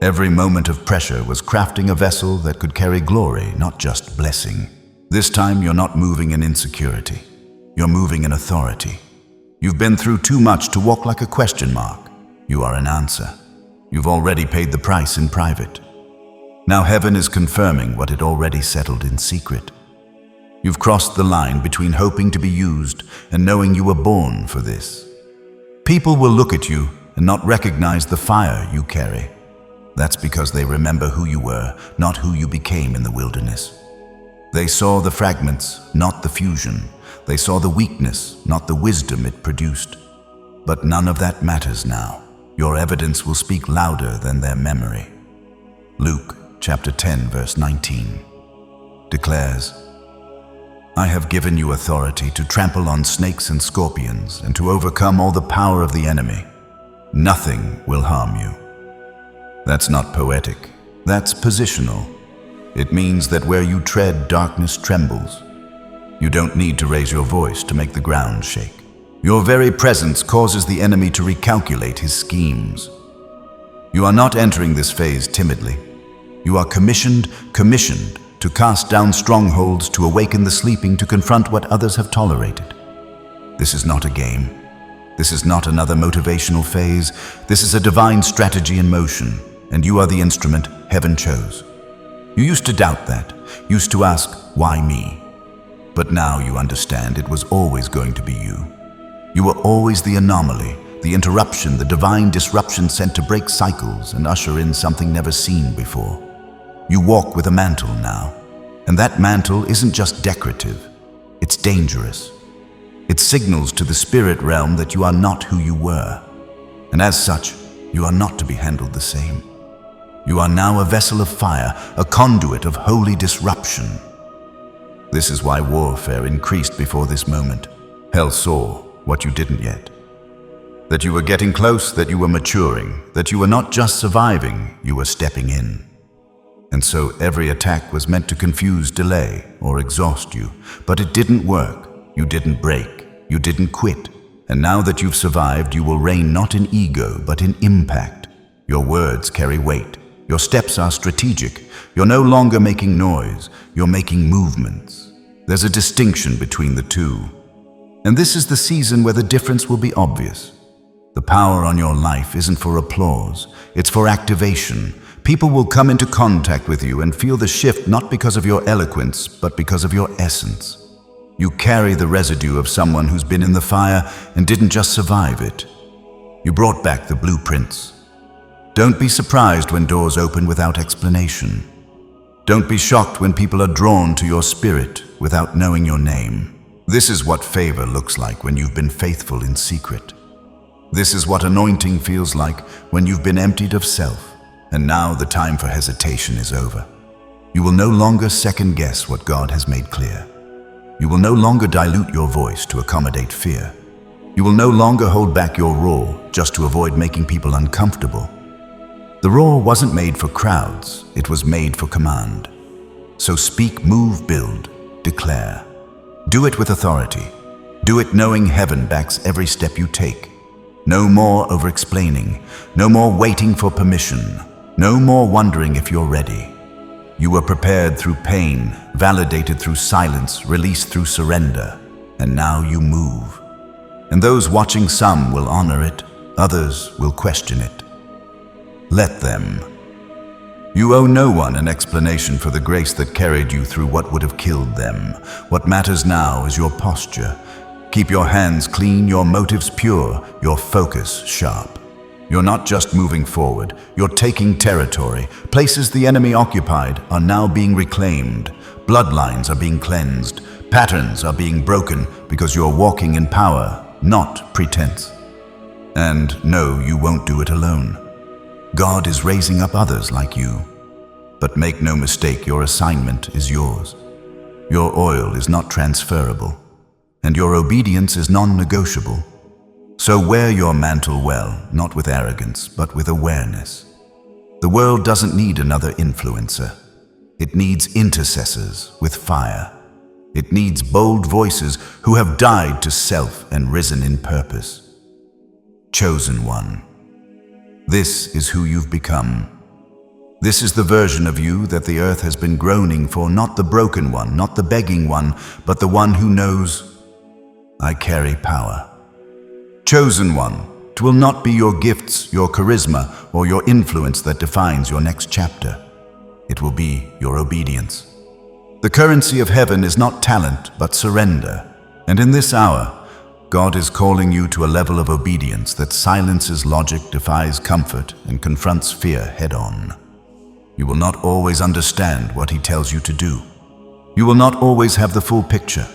Every moment of pressure was crafting a vessel that could carry glory, not just blessing. This time you're not moving in insecurity. You're moving in authority. You've been through too much to walk like a question mark. You are an answer. You've already paid the price in private. Now heaven is confirming what it already settled in secret. You've crossed the line between hoping to be used and knowing you were born for this. People will look at you and not recognize the fire you carry. That's because they remember who you were, not who you became in the wilderness. They saw the fragments, not the fusion. They saw the weakness, not the wisdom it produced. But none of that matters now. Your evidence will speak louder than their memory. Luke chapter 10, verse 19 declares, I have given you authority to trample on snakes and scorpions and to overcome all the power of the enemy. Nothing will harm you. That's not poetic. That's positional. It means that where you tread, darkness trembles. You don't need to raise your voice to make the ground shake. Your very presence causes the enemy to recalculate his schemes. You are not entering this phase timidly. You are commissioned to cast down strongholds, to awaken the sleeping, to confront what others have tolerated. This is not a game. This is not another motivational phase. This is a divine strategy in motion, and you are the instrument heaven chose. You used to doubt that, used to ask, why me? But now you understand it was always going to be you. You were always the anomaly, the interruption, the divine disruption sent to break cycles and usher in something never seen before. You walk with a mantle now, and that mantle isn't just decorative, it's dangerous. It signals to the spirit realm that you are not who you were, and as such, you are not to be handled the same. You are now a vessel of fire, a conduit of holy disruption. This is why warfare increased before this moment. Hell saw what you didn't yet. That you were getting close, that you were maturing, that you were not just surviving, you were stepping in. And so every attack was meant to confuse, delay, or exhaust you. But it didn't work. You didn't break. You didn't quit. And now that you've survived, you will reign not in ego, but in impact. Your words carry weight. Your steps are strategic. You're no longer making noise. You're making movements. There's a distinction between the two. And this is the season where the difference will be obvious. The power on your life isn't for applause. It's for activation. People will come into contact with you and feel the shift not because of your eloquence, but because of your essence. You carry the residue of someone who's been in the fire and didn't just survive it. You brought back the blueprints. Don't be surprised when doors open without explanation. Don't be shocked when people are drawn to your spirit without knowing your name. This is what favor looks like when you've been faithful in secret. This is what anointing feels like when you've been emptied of self. And now the time for hesitation is over. You will no longer second guess what God has made clear. You will no longer dilute your voice to accommodate fear. You will no longer hold back your roar just to avoid making people uncomfortable. The roar wasn't made for crowds, it was made for command. So speak, move, build, declare. Do it with authority. Do it knowing heaven backs every step you take. No more over-explaining, no more waiting for permission, no more wondering if you're ready. You were prepared through pain, validated through silence, released through surrender, and now you move. And those watching, some will honor it, others will question it. Let them. You owe no one an explanation for the grace that carried you through what would have killed them. What matters now is your posture. Keep your hands clean, your motives pure, your focus sharp. You're not just moving forward, you're taking territory. Places the enemy occupied are now being reclaimed. Bloodlines are being cleansed. Patterns are being broken because you're walking in power, not pretense. And no, you won't do it alone. God is raising up others like you. But make no mistake, your assignment is yours. Your oil is not transferable, and your obedience is non-negotiable. So wear your mantle well, not with arrogance, but with awareness. The world doesn't need another influencer. It needs intercessors with fire. It needs bold voices who have died to self and risen in purpose. Chosen one. This is who you've become. This is the version of you that the earth has been groaning for, not the broken one, not the begging one, but the one who knows, I carry power. Chosen one, it will not be your gifts, your charisma, or your influence that defines your next chapter. It will be your obedience. The currency of heaven is not talent, but surrender. And in this hour, God is calling you to a level of obedience that silences logic, defies comfort, and confronts fear head-on. You will not always understand what He tells you to do. You will not always have the full picture.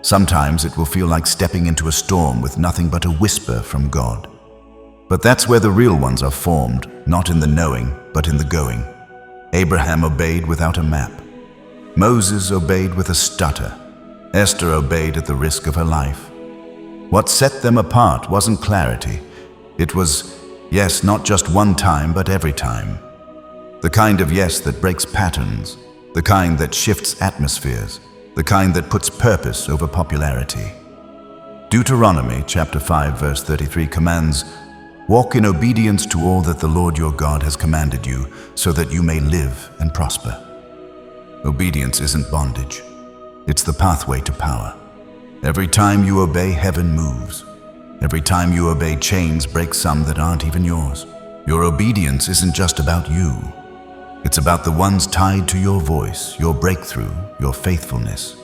Sometimes it will feel like stepping into a storm with nothing but a whisper from God. But that's where the real ones are formed, not in the knowing, but in the going. Abraham obeyed without a map. Moses obeyed with a stutter. Esther obeyed at the risk of her life. What set them apart wasn't clarity. It was yes, not just one time, but every time. The kind of yes that breaks patterns, the kind that shifts atmospheres, the kind that puts purpose over popularity. Deuteronomy chapter 5 verse 33 commands, "Walk in obedience to all that the Lord your God has commanded you, so that you may live and prosper." Obedience isn't bondage. It's the pathway to power. Every time you obey, heaven moves. Every time you obey, chains break some that aren't even yours. Your obedience isn't just about you. It's about the ones tied to your voice, your breakthrough, your faithfulness.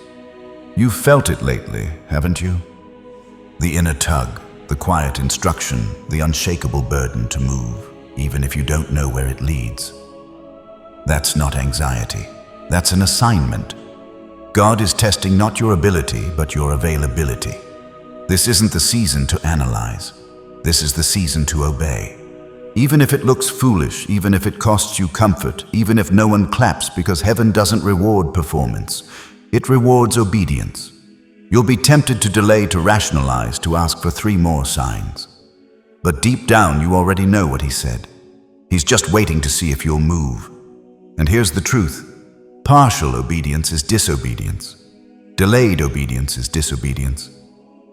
You've felt it lately, haven't you? The inner tug, the quiet instruction, the unshakable burden to move, even if you don't know where it leads. That's not anxiety. That's an assignment. God is testing not your ability, but your availability. This isn't the season to analyze. This is the season to obey. Even if it looks foolish, even if it costs you comfort, even if no one claps, because heaven doesn't reward performance. It rewards obedience. You'll be tempted to delay, to rationalize, to ask for 3 more signs. But deep down, you already know what He said. He's just waiting to see if you'll move. And here's the truth. Partial obedience is disobedience. Delayed obedience is disobedience.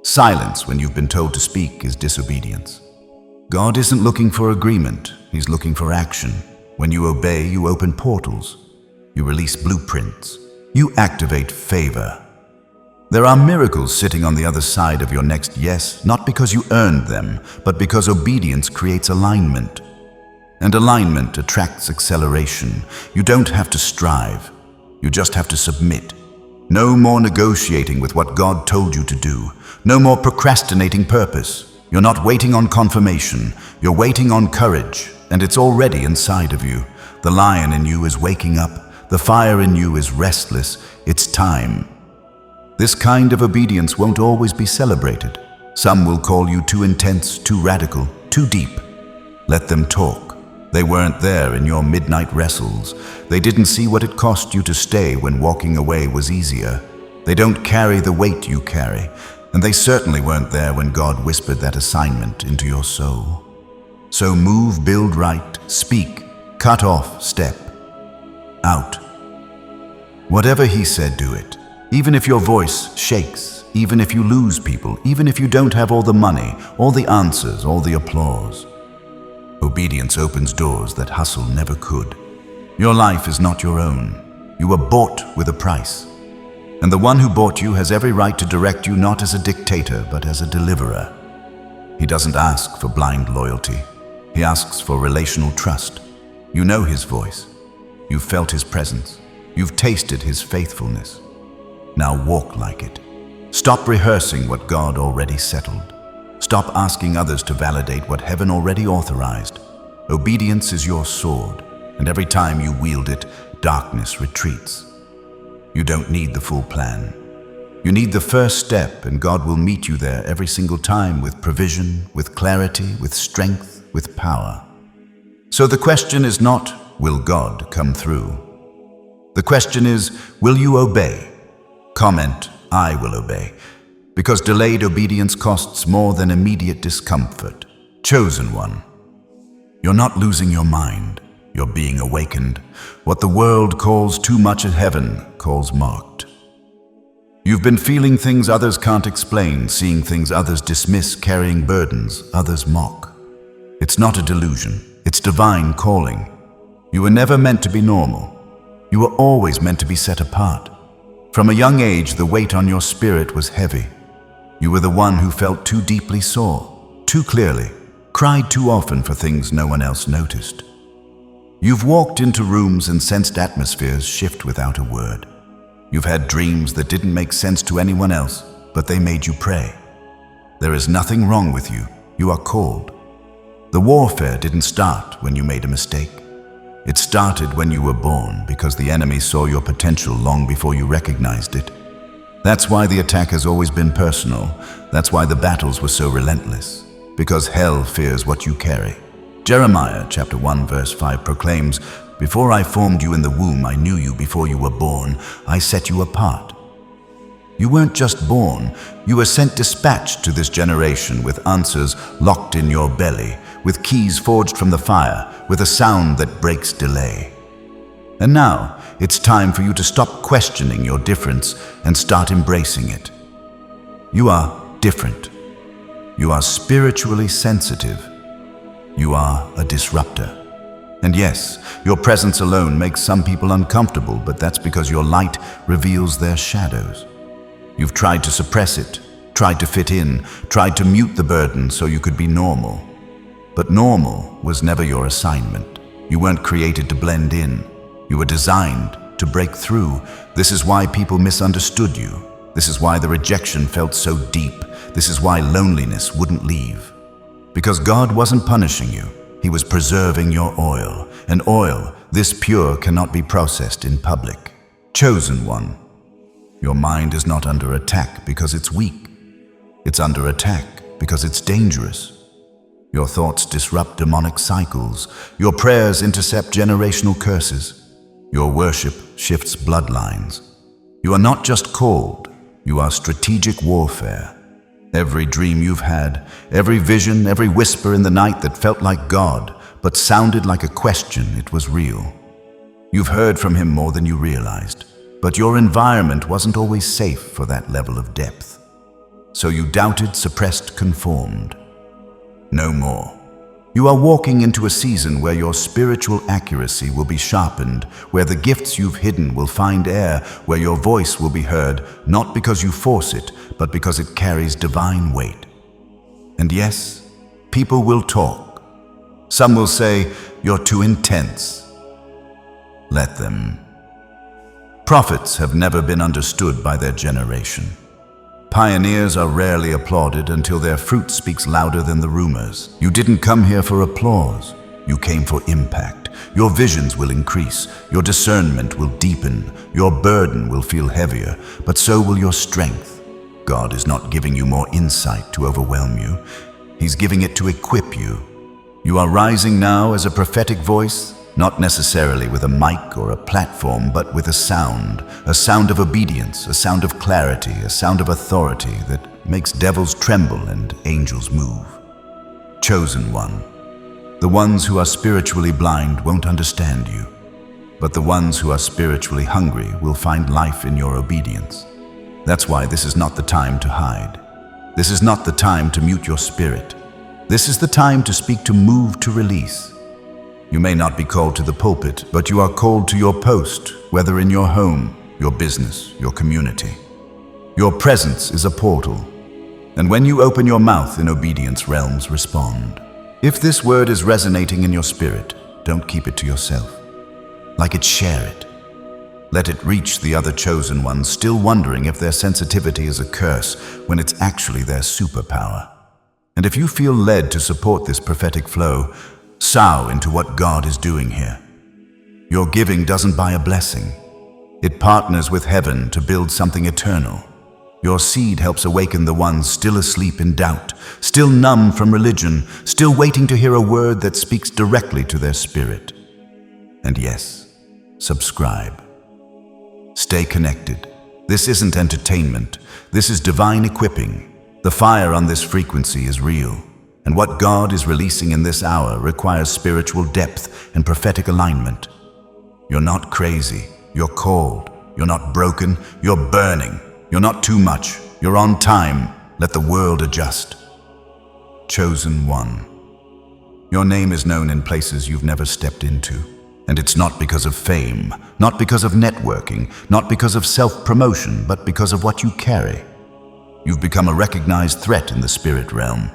Silence when you've been told to speak is disobedience. God isn't looking for agreement. He's looking for action. When you obey, you open portals. You release blueprints. You activate favor. There are miracles sitting on the other side of your next yes, not because you earned them, but because obedience creates alignment. And alignment attracts acceleration. You don't have to strive. You just have to submit. No more negotiating with what God told you to do. No more procrastinating purpose. You're not waiting on confirmation. You're waiting on courage, and it's already inside of you. The lion in you is waking up. The fire in you is restless. It's time. This kind of obedience won't always be celebrated. Some will call you too intense, too radical, too deep. Let them talk. They weren't there in your midnight wrestles. They didn't see what it cost you to stay when walking away was easier. They don't carry the weight you carry, and they certainly weren't there when God whispered that assignment into your soul. So move, build right, speak, cut off, step out. Whatever He said, do it. Even if your voice shakes, even if you lose people, even if you don't have all the money, all the answers, all the applause. Obedience opens doors that hustle never could. Your life is not your own. You were bought with a price. And the one who bought you has every right to direct you not as a dictator, but as a deliverer. He doesn't ask for blind loyalty. He asks for relational trust. You know His voice. You've felt His presence. You've tasted His faithfulness. Now walk like it. Stop rehearsing what God already settled. Stop asking others to validate what heaven already authorized. Obedience is your sword, and every time you wield it, darkness retreats. You don't need the full plan. You need the first step, and God will meet you there every single time with provision, with clarity, with strength, with power. So the question is not, will God come through? The question is, will you obey? Comment, I will obey. Because delayed obedience costs more than immediate discomfort. Chosen one. You're not losing your mind. You're being awakened. What the world calls too much of heaven calls mocked. You've been feeling things others can't explain, seeing things others dismiss, carrying burdens others mock. It's not a delusion. It's divine calling. You were never meant to be normal. You were always meant to be set apart. From a young age, the weight on your spirit was heavy. You were the one who felt too deeply saw, too clearly, cried too often for things no one else noticed. You've walked into rooms and sensed atmospheres shift without a word. You've had dreams that didn't make sense to anyone else, but they made you pray. There is nothing wrong with you. You are called. The warfare didn't start when you made a mistake. It started when you were born because the enemy saw your potential long before you recognized it. That's why the attack has always been personal. That's why the battles were so relentless. Because hell fears what you carry. Jeremiah chapter 1 verse 5 proclaims, "Before I formed you in the womb, I knew you. Before you were born, I set you apart." You weren't just born, you were sent dispatched to this generation with answers locked in your belly, with keys forged from the fire, with a sound that breaks delay. And now, it's time for you to stop questioning your difference and start embracing it. You are different. You are spiritually sensitive. You are a disruptor. And yes, your presence alone makes some people uncomfortable, but that's because your light reveals their shadows. You've tried to suppress it, tried to fit in, tried to mute the burden so you could be normal. But normal was never your assignment. You weren't created to blend in. You were designed to break through. This is why people misunderstood you. This is why the rejection felt so deep. This is why loneliness wouldn't leave. Because God wasn't punishing you. He was preserving your oil. And oil, this pure, cannot be processed in public. Chosen one. Your mind is not under attack because it's weak. It's under attack because it's dangerous. Your thoughts disrupt demonic cycles. Your prayers intercept generational curses. Your worship shifts bloodlines. You are not just called, you are strategic warfare. Every dream you've had, every vision, every whisper in the night that felt like God, but sounded like a question, it was real. You've heard from Him more than you realized, but your environment wasn't always safe for that level of depth. So you doubted, suppressed, conformed. No more. You are walking into a season where your spiritual accuracy will be sharpened, where the gifts you've hidden will find air, where your voice will be heard, not because you force it, but because it carries divine weight. And yes, people will talk. Some will say, "You're too intense." Let them. Prophets have never been understood by their generation. Pioneers are rarely applauded until their fruit speaks louder than the rumors. You didn't come here for applause. You came for impact. Your visions will increase. Your discernment will deepen. Your burden will feel heavier, but so will your strength. God is not giving you more insight to overwhelm you. He's giving it to equip you. You are rising now as a prophetic voice, not necessarily with a mic or a platform, but with a sound of obedience, a sound of clarity, a sound of authority that makes devils tremble and angels move. Chosen one. The ones who are spiritually blind won't understand you, but the ones who are spiritually hungry will find life in your obedience. That's why this is not the time to hide. This is not the time to mute your spirit. This is the time to speak, to move, to release. You may not be called to the pulpit, but you are called to your post, whether in your home, your business, your community. Your presence is a portal, and when you open your mouth in obedience, realms respond. If this word is resonating in your spirit, don't keep it to yourself. Like it, share it. Let it reach the other chosen ones, still wondering if their sensitivity is a curse when it's actually their superpower. And if you feel led to support this prophetic flow, sow into what God is doing here. Your giving doesn't buy a blessing. It partners with heaven to build something eternal. Your seed helps awaken the ones still asleep in doubt, still numb from religion, still waiting to hear a word that speaks directly to their spirit. And yes, subscribe. Stay connected. This isn't entertainment. This is divine equipping. The fire on this frequency is real. And what God is releasing in this hour requires spiritual depth and prophetic alignment. You're not crazy. You're called. You're not broken. You're burning. You're not too much. You're on time. Let the world adjust. Chosen one. Your name is known in places you've never stepped into. And it's not because of fame, not because of networking, not because of self-promotion, but because of what you carry. You've become a recognized threat in the spirit realm.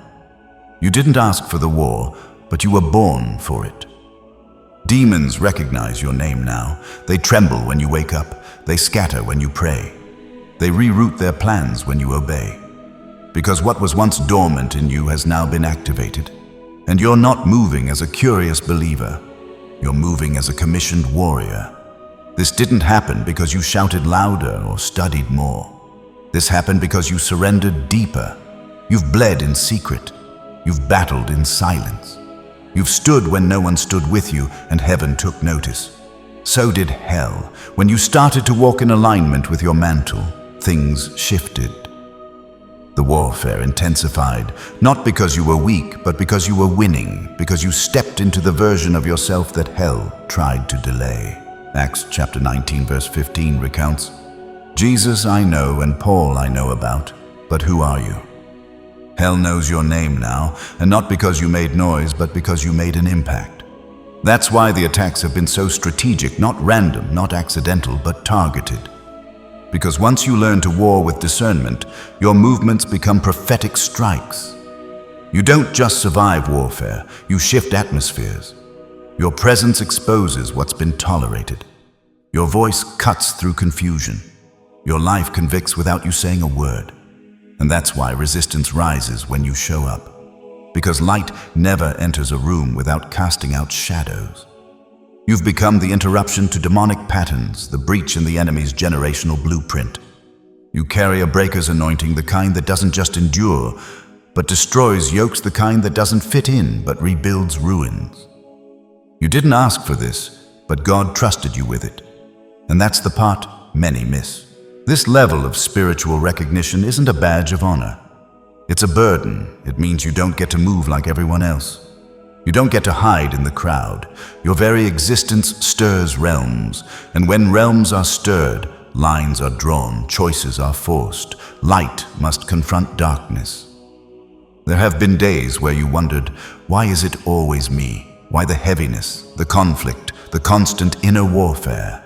You didn't ask for the war, but you were born for it. Demons recognize your name now. They tremble when you wake up. They scatter when you pray. They reroute their plans when you obey. Because what was once dormant in you has now been activated. And you're not moving as a curious believer. You're moving as a commissioned warrior. This didn't happen because you shouted louder or studied more. This happened because you surrendered deeper. You've bled in secret. You've battled in silence. You've stood when no one stood with you, and heaven took notice. So did hell. When you started to walk in alignment with your mantle, things shifted. The warfare intensified, not because you were weak, but because you were winning, because you stepped into the version of yourself that hell tried to delay. Acts chapter 19, verse 15 recounts, Jesus I know and Paul I know about, but who are you? Hell knows your name now, and not because you made noise, but because you made an impact. That's why the attacks have been so strategic, not random, not accidental, but targeted. Because once you learn to war with discernment, your movements become prophetic strikes. You don't just survive warfare, you shift atmospheres. Your presence exposes what's been tolerated. Your voice cuts through confusion. Your life convicts without you saying a word. And that's why resistance rises when you show up. Because light never enters a room without casting out shadows. You've become the interruption to demonic patterns, the breach in the enemy's generational blueprint. You carry a breaker's anointing, the kind that doesn't just endure, but destroys yokes, the kind that doesn't fit in, but rebuilds ruins. You didn't ask for this, but God trusted you with it. And that's the part many miss. This level of spiritual recognition isn't a badge of honor. It's a burden. It means you don't get to move like everyone else. You don't get to hide in the crowd. Your very existence stirs realms. And when realms are stirred, lines are drawn, choices are forced. Light must confront darkness. There have been days where you wondered, why is it always me? Why the heaviness, the conflict, the constant inner warfare?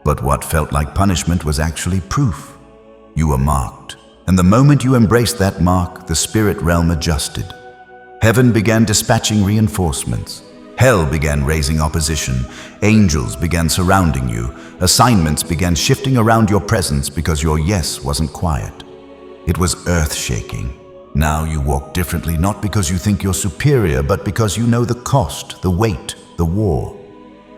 But what felt like punishment was actually proof. You were marked. And the moment you embraced that mark, the spirit realm adjusted. Heaven began dispatching reinforcements. Hell began raising opposition. Angels began surrounding you. Assignments began shifting around your presence because your yes wasn't quiet. It was earth-shaking. Now you walk differently, not because you think you're superior, but because you know the cost, the weight, the war.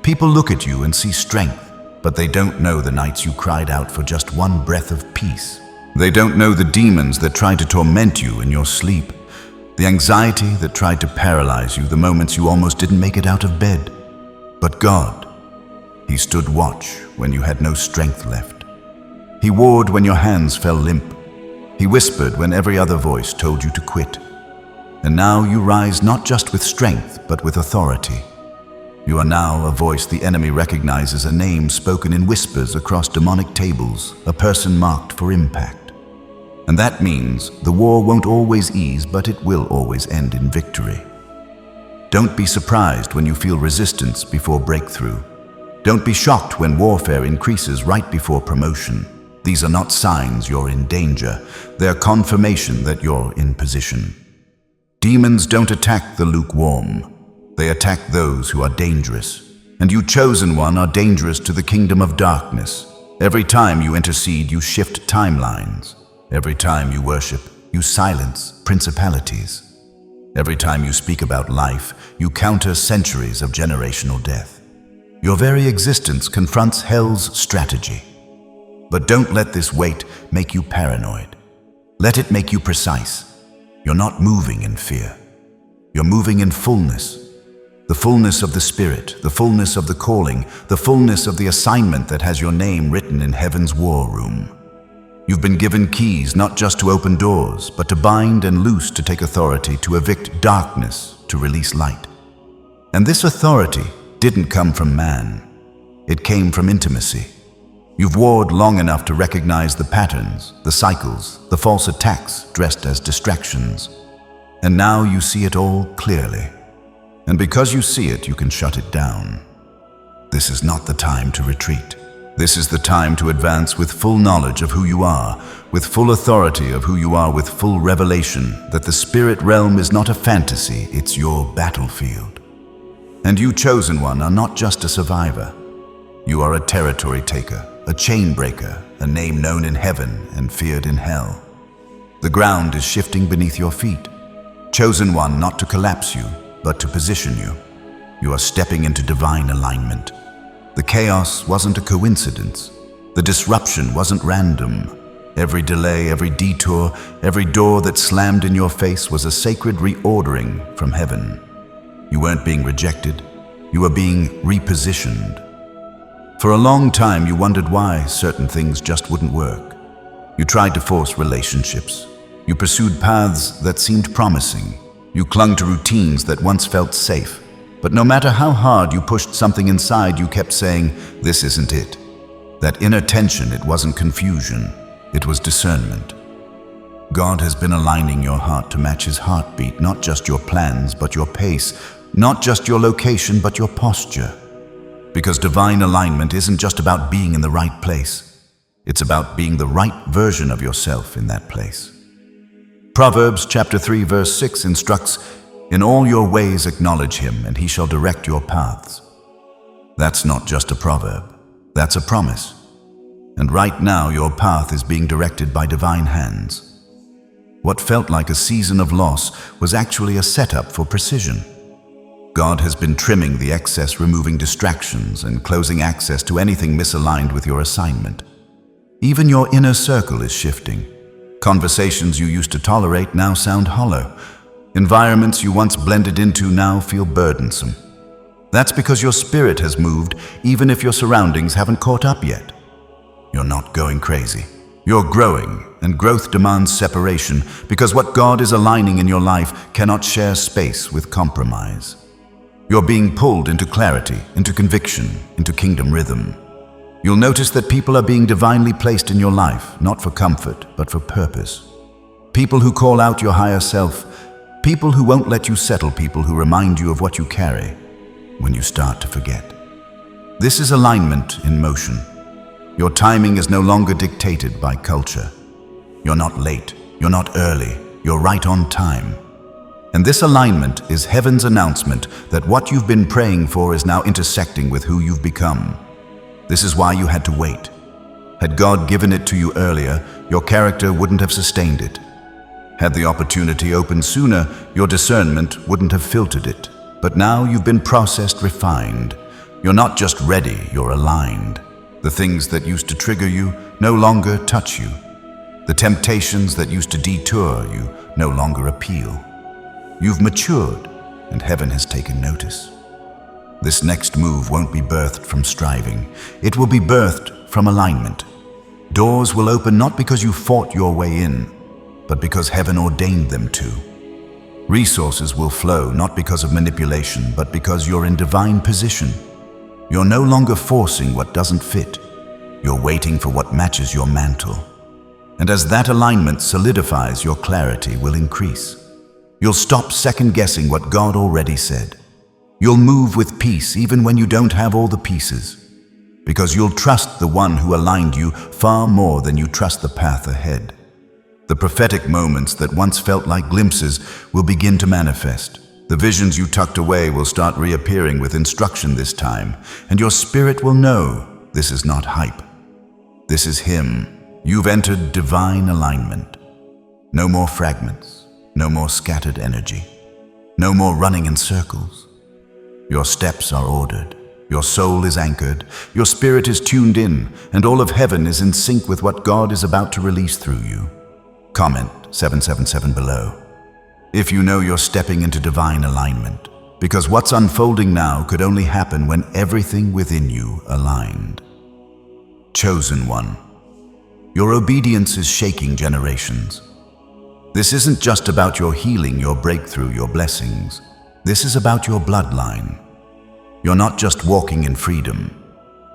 People look at you and see strength. But they don't know the nights you cried out for just one breath of peace. They don't know the demons that tried to torment you in your sleep, the anxiety that tried to paralyze you, the moments you almost didn't make it out of bed. But God, He stood watch when you had no strength left. He warred when your hands fell limp. He whispered when every other voice told you to quit. And now you rise not just with strength, but with authority. You are now a voice the enemy recognizes, a name spoken in whispers across demonic tables, a person marked for impact. And that means the war won't always ease, but it will always end in victory. Don't be surprised when you feel resistance before breakthrough. Don't be shocked when warfare increases right before promotion. These are not signs you're in danger. They're confirmation that you're in position. Demons don't attack the lukewarm. They attack those who are dangerous. And you, chosen one, are dangerous to the kingdom of darkness. Every time you intercede, you shift timelines. Every time you worship, you silence principalities. Every time you speak about life, you counter centuries of generational death. Your very existence confronts hell's strategy. But don't let this weight make you paranoid. Let it make you precise. You're not moving in fear. You're moving in fullness. The fullness of the Spirit, the fullness of the calling, the fullness of the assignment that has your name written in heaven's war room. You've been given keys not just to open doors, but to bind and loose, to take authority, to evict darkness, to release light. And this authority didn't come from man. It came from intimacy. You've warred long enough to recognize the patterns, the cycles, the false attacks dressed as distractions. And now you see it all clearly. And because you see it, you can shut it down. This is not the time to retreat. This is the time to advance with full knowledge of who you are, with full authority of who you are, with full revelation that the spirit realm is not a fantasy, it's your battlefield. And you, chosen one, are not just a survivor. You are a territory taker, a chain breaker, a name known in heaven and feared in hell. The ground is shifting beneath your feet. Chosen one, not to collapse you, but to position you. You are stepping into divine alignment. The chaos wasn't a coincidence. The disruption wasn't random. Every delay, every detour, every door that slammed in your face was a sacred reordering from heaven. You weren't being rejected. You were being repositioned. For a long time, you wondered why certain things just wouldn't work. You tried to force relationships. You pursued paths that seemed promising. You clung to routines that once felt safe. But no matter how hard you pushed something inside, you kept saying, "This isn't it." That inner tension, it wasn't confusion. It was discernment. God has been aligning your heart to match His heartbeat, not just your plans, but your pace, not just your location, but your posture. Because divine alignment isn't just about being in the right place. It's about being the right version of yourself in that place. Proverbs chapter 3, verse 6 instructs, "In all your ways acknowledge Him, and He shall direct your paths." That's not just a proverb. That's a promise. And right now, your path is being directed by divine hands. What felt like a season of loss was actually a setup for precision. God has been trimming the excess, removing distractions, and closing access to anything misaligned with your assignment. Even your inner circle is shifting. Conversations you used to tolerate now sound hollow. Environments you once blended into now feel burdensome. That's because your spirit has moved, even if your surroundings haven't caught up yet. You're not going crazy. You're growing, and growth demands separation, because what God is aligning in your life cannot share space with compromise. You're being pulled into clarity, into conviction, into kingdom rhythm. You'll notice that people are being divinely placed in your life, not for comfort, but for purpose. People who call out your higher self, people who won't let you settle, people who remind you of what you carry when you start to forget. This is alignment in motion. Your timing is no longer dictated by culture. You're not late, you're not early, you're right on time. And this alignment is heaven's announcement that what you've been praying for is now intersecting with who you've become. This is why you had to wait. Had God given it to you earlier, your character wouldn't have sustained it. Had the opportunity opened sooner, your discernment wouldn't have filtered it. But now you've been processed, refined. You're not just ready, you're aligned. The things that used to trigger you no longer touch you. The temptations that used to detour you no longer appeal. You've matured, and heaven has taken notice. This next move won't be birthed from striving. It will be birthed from alignment. Doors will open not because you fought your way in, but because heaven ordained them to. Resources will flow not because of manipulation, but because you're in divine position. You're no longer forcing what doesn't fit. You're waiting for what matches your mantle. And as that alignment solidifies, your clarity will increase. You'll stop second-guessing what God already said. You'll move with peace even when you don't have all the pieces, because you'll trust the one who aligned you far more than you trust the path ahead. The prophetic moments that once felt like glimpses will begin to manifest. The visions you tucked away will start reappearing with instruction this time, and your spirit will know this is not hype. This is Him. You've entered divine alignment. No more fragments. No more scattered energy. No more running in circles. Your steps are ordered. Your soul is anchored, your spirit is tuned in, and all of heaven is in sync with what God is about to release through you. Comment 777 below if you know you're stepping into divine alignment, because what's unfolding now could only happen when everything within you aligned. Chosen one, your obedience is shaking generations. This isn't just about your healing, your breakthrough, your blessings. This is about your bloodline. You're not just walking in freedom.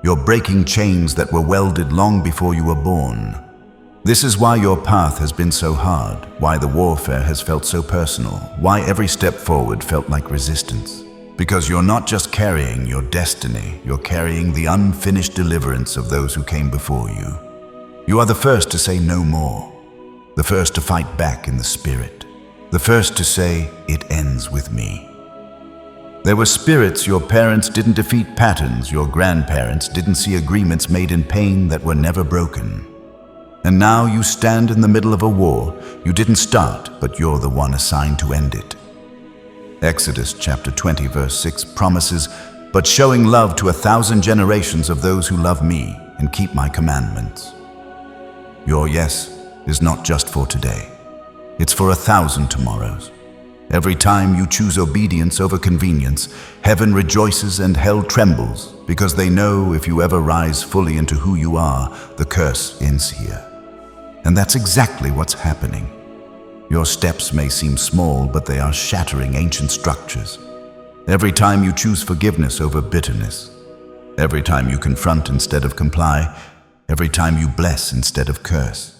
You're breaking chains that were welded long before you were born. This is why your path has been so hard, why the warfare has felt so personal, why every step forward felt like resistance. Because you're not just carrying your destiny, you're carrying the unfinished deliverance of those who came before you. You are the first to say no more, the first to fight back in the spirit, the first to say, "It ends with me." There were spirits your parents didn't defeat, patterns your grandparents didn't see, agreements made in pain that were never broken. And now you stand in the middle of a war you didn't start, but you're the one assigned to end it. Exodus chapter 20 verse 6 promises, "But showing love to 1,000 generations of those who love me and keep my commandments." Your yes is not just for today. It's for 1,000 tomorrows. Every time you choose obedience over convenience, heaven rejoices and hell trembles, because they know if you ever rise fully into who you are, the curse ends here. And that's exactly what's happening. Your steps may seem small, but they are shattering ancient structures. Every time you choose forgiveness over bitterness, every time you confront instead of comply, every time you bless instead of curse,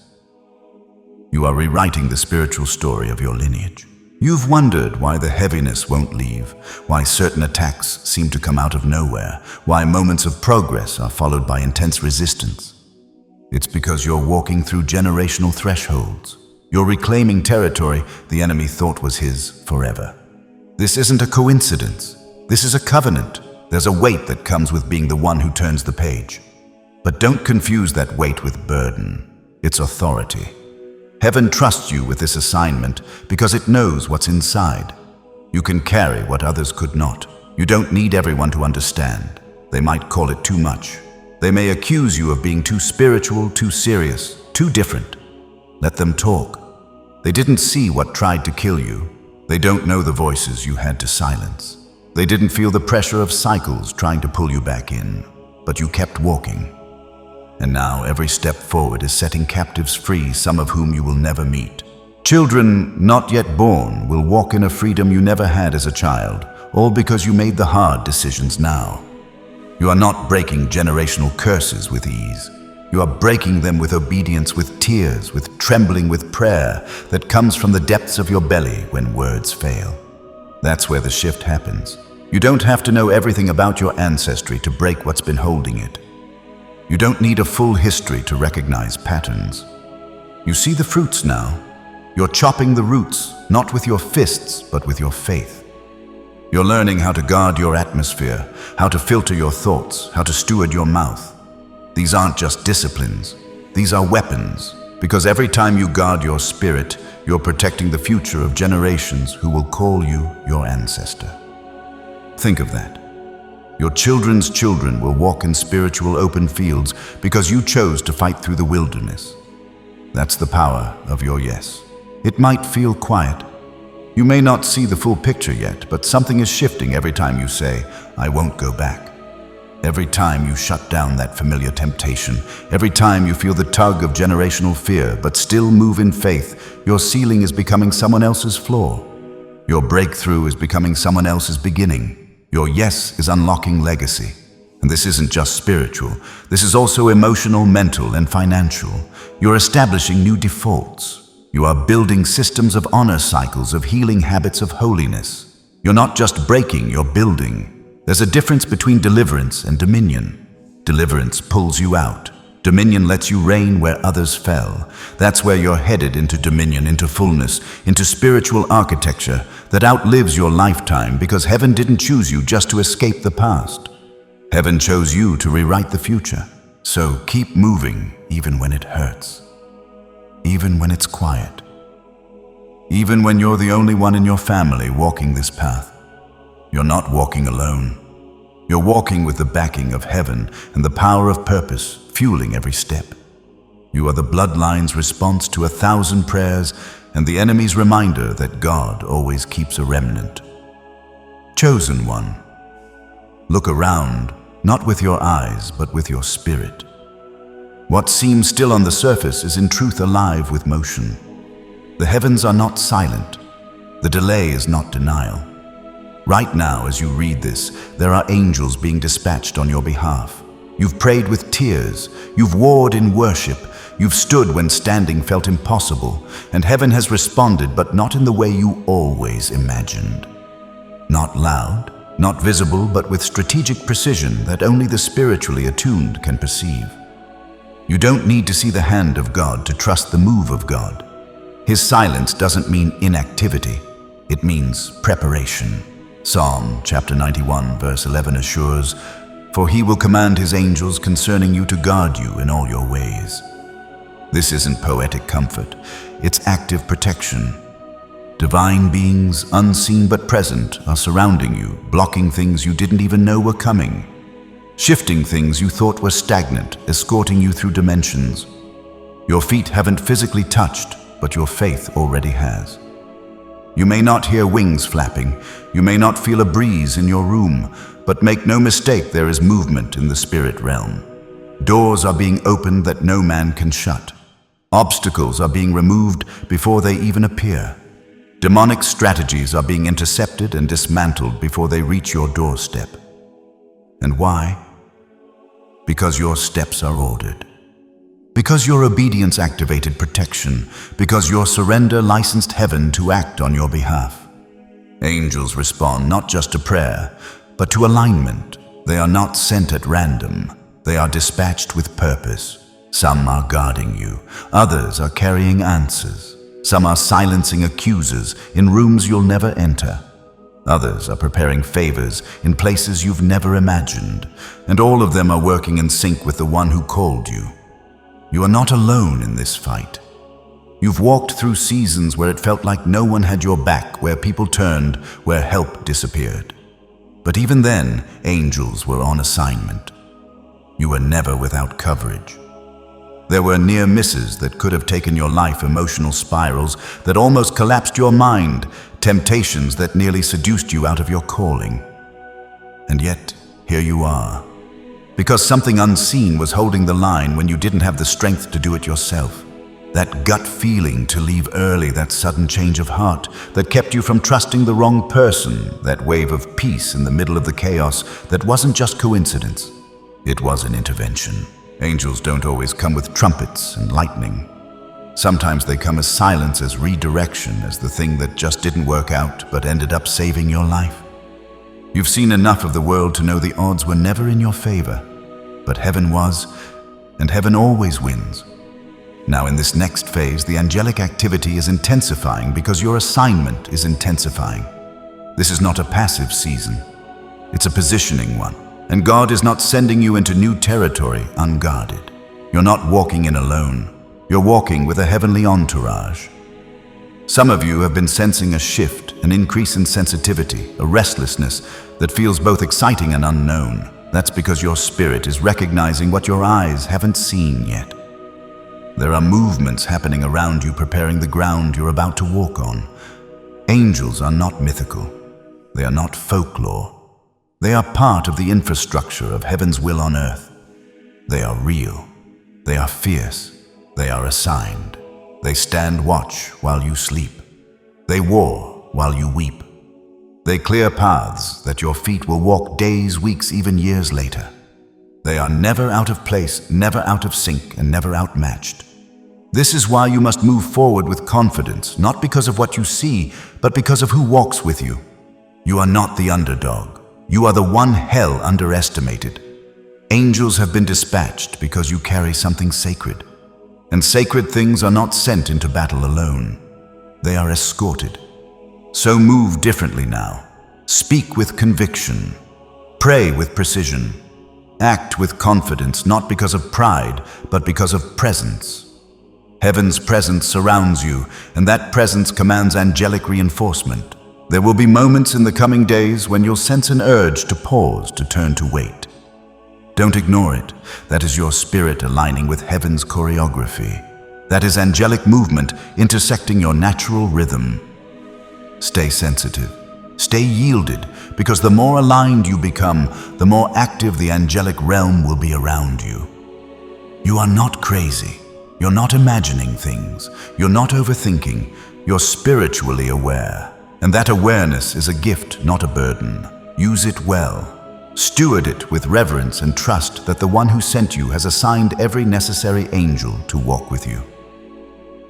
you are rewriting the spiritual story of your lineage. You've wondered why the heaviness won't leave, why certain attacks seem to come out of nowhere, why moments of progress are followed by intense resistance. It's because you're walking through generational thresholds. You're reclaiming territory the enemy thought was his forever. This isn't a coincidence. This is a covenant. There's a weight that comes with being the one who turns the page. But don't confuse that weight with burden. It's authority. Heaven trusts you with this assignment because it knows what's inside. You can carry what others could not. You don't need everyone to understand. They might call it too much. They may accuse you of being too spiritual, too serious, too different. Let them talk. They didn't see what tried to kill you. They don't know the voices you had to silence. They didn't feel the pressure of cycles trying to pull you back in. But you kept walking. And now every step forward is setting captives free, some of whom you will never meet. Children not yet born will walk in a freedom you never had as a child, all because you made the hard decisions now. You are not breaking generational curses with ease. You are breaking them with obedience, with tears, with trembling, with prayer that comes from the depths of your belly when words fail. That's where the shift happens. You don't have to know everything about your ancestry to break what's been holding it. You don't need a full history to recognize patterns. You see the fruits now. You're chopping the roots, not with your fists, but with your faith. You're learning how to guard your atmosphere, how to filter your thoughts, how to steward your mouth. These aren't just disciplines, these are weapons, because every time you guard your spirit, you're protecting the future of generations who will call you your ancestor. Think of that. Your children's children will walk in spiritual open fields because you chose to fight through the wilderness. That's the power of your yes. It might feel quiet. You may not see the full picture yet, but something is shifting every time you say, "I won't go back." Every time you shut down that familiar temptation, every time you feel the tug of generational fear, but still move in faith, your ceiling is becoming someone else's floor. Your breakthrough is becoming someone else's beginning. Your yes is unlocking legacy. And this isn't just spiritual. This is also emotional, mental, and financial. You're establishing new defaults. You are building systems of honor, cycles of healing, habits of holiness. You're not just breaking, you're building. There's a difference between deliverance and dominion. Deliverance pulls you out. Dominion lets you reign where others fell. That's where you're headed, into dominion, into fullness, into spiritual architecture that outlives your lifetime, because heaven didn't choose you just to escape the past. Heaven chose you to rewrite the future. So keep moving, even when it hurts. Even when it's quiet. Even when you're the only one in your family walking this path. You're not walking alone. You're walking with the backing of heaven and the power of purpose fueling every step. You are the bloodline's response to 1,000 prayers and the enemy's reminder that God always keeps a remnant. Chosen one, look around, not with your eyes, but with your spirit. What seems still on the surface is in truth alive with motion. The heavens are not silent. The delay is not denial. Right now, as you read this, there are angels being dispatched on your behalf. You've prayed with tears. You've warred in worship. You've stood when standing felt impossible, and heaven has responded, but not in the way you always imagined. Not loud, not visible, but with strategic precision that only the spiritually attuned can perceive. You don't need to see the hand of God to trust the move of God. His silence doesn't mean inactivity. It means preparation. Psalm chapter 91, verse 11 assures, "For he will command his angels concerning you to guard you in all your ways." This isn't poetic comfort. It's active protection. Divine beings, unseen but present, are surrounding you, blocking things you didn't even know were coming, shifting things you thought were stagnant, escorting you through dimensions. Your feet haven't physically touched, but your faith already has. You may not hear wings flapping, you may not feel a breeze in your room, but make no mistake, there is movement in the spirit realm. Doors are being opened that no man can shut. Obstacles are being removed before they even appear. Demonic strategies are being intercepted and dismantled before they reach your doorstep. And why? Because your steps are ordered. Because your obedience activated protection. Because your surrender licensed heaven to act on your behalf. Angels respond not just to prayer, but to alignment. They are not sent at random. They are dispatched with purpose. Some are guarding you. Others are carrying answers. Some are silencing accusers in rooms you'll never enter. Others are preparing favors in places you've never imagined. And all of them are working in sync with the one who called you. You are not alone in this fight. You've walked through seasons where it felt like no one had your back, where people turned, where help disappeared. But even then, angels were on assignment. You were never without coverage. There were near misses that could have taken your life, emotional spirals that almost collapsed your mind, temptations that nearly seduced you out of your calling. And yet, here you are. Because something unseen was holding the line when you didn't have the strength to do it yourself. That gut feeling to leave early, that sudden change of heart that kept you from trusting the wrong person, that wave of peace in the middle of the chaos that wasn't just coincidence. It was an intervention. Angels don't always come with trumpets and lightning. Sometimes they come as silence, as redirection, as the thing that just didn't work out but ended up saving your life. You've seen enough of the world to know the odds were never in your favor, but heaven was, and heaven always wins. Now in this next phase, the angelic activity is intensifying because your assignment is intensifying. This is not a passive season. It's a positioning one. And God is not sending you into new territory unguarded. You're not walking in alone. You're walking with a heavenly entourage. Some of you have been sensing a shift, an increase in sensitivity, a restlessness that feels both exciting and unknown. That's because your spirit is recognizing what your eyes haven't seen yet. There are movements happening around you, preparing the ground you're about to walk on. Angels are not mythical. They are not folklore. They are part of the infrastructure of heaven's will on earth. They are real. They are fierce. They are assigned. They stand watch while you sleep. They war while you weep. They clear paths that your feet will walk days, weeks, even years later. They are never out of place, never out of sync, and never outmatched. This is why you must move forward with confidence, not because of what you see, but because of who walks with you. You are not the underdog. You are the one hell underestimated. Angels have been dispatched because you carry something sacred. And sacred things are not sent into battle alone. They are escorted. So move differently now. Speak with conviction. Pray with precision. Act with confidence, not because of pride, but because of presence. Heaven's presence surrounds you, and that presence commands angelic reinforcement. There will be moments in the coming days when you'll sense an urge to pause, to turn to wait. Don't ignore it. That is your spirit aligning with heaven's choreography. That is angelic movement intersecting your natural rhythm. Stay sensitive. Stay yielded, because the more aligned you become, the more active the angelic realm will be around you. You are not crazy. You're not imagining things. You're not overthinking. You're spiritually aware. And that awareness is a gift, not a burden. Use it well. Steward it with reverence and trust that the one who sent you has assigned every necessary angel to walk with you.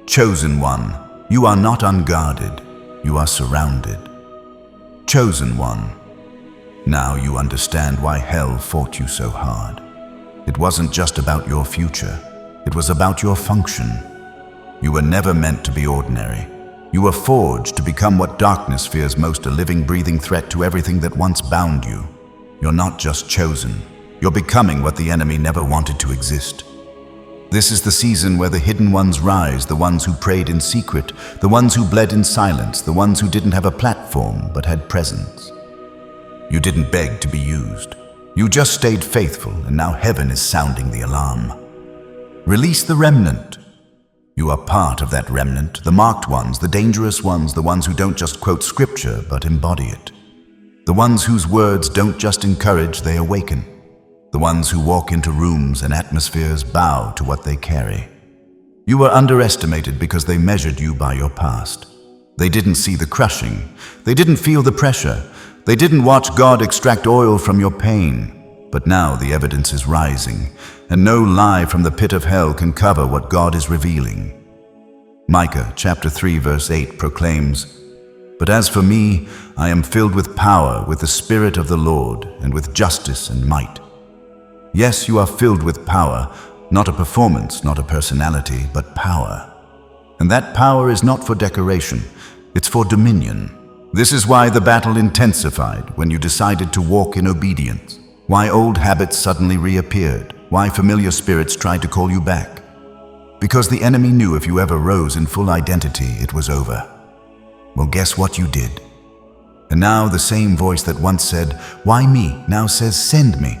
Chosen one, you are not unguarded. You are surrounded. Chosen one, now you understand why hell fought you so hard. It wasn't just about your future. It was about your function. You were never meant to be ordinary. You were forged to become what darkness fears most, a living, breathing threat to everything that once bound you. You're not just chosen. You're becoming what the enemy never wanted to exist. This is the season where the hidden ones rise, the ones who prayed in secret, the ones who bled in silence, the ones who didn't have a platform but had presence. You didn't beg to be used. You just stayed faithful, and now heaven is sounding the alarm. Release the remnant. You are part of that remnant, the marked ones, the dangerous ones, the ones who don't just quote scripture but embody it. The ones whose words don't just encourage, they awaken. The ones who walk into rooms and atmospheres bow to what they carry. You were underestimated because they measured you by your past. They didn't see the crushing. They didn't feel the pressure. They didn't watch God extract oil from your pain. But now the evidence is rising, and no lie from the pit of hell can cover what God is revealing. Micah chapter 3 verse 8 proclaims, "But as for me, I am filled with power, with the Spirit of the Lord, and with justice and might." Yes, you are filled with power, not a performance, not a personality, but power. And that power is not for decoration, it's for dominion. This is why the battle intensified when you decided to walk in obedience, why old habits suddenly reappeared, why familiar spirits tried to call you back. Because the enemy knew if you ever rose in full identity, it was over. Well, guess what you did? And now the same voice that once said, "Why me?" now says, "Send me."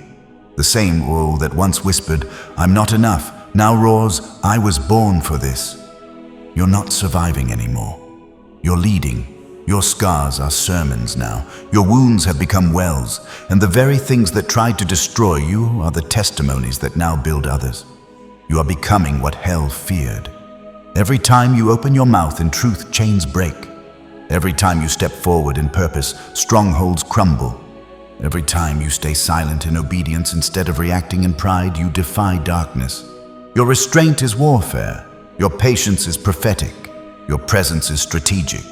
The same woe that once whispered, "I'm not enough," now roars, "I was born for this." You're not surviving anymore. You're leading. Your scars are sermons now. Your wounds have become wells, and the very things that tried to destroy you are the testimonies that now build others. You are becoming what hell feared. Every time you open your mouth in truth, chains break. Every time you step forward in purpose, strongholds crumble. Every time you stay silent in obedience instead of reacting in pride, you defy darkness. Your restraint is warfare. Your patience is prophetic. Your presence is strategic.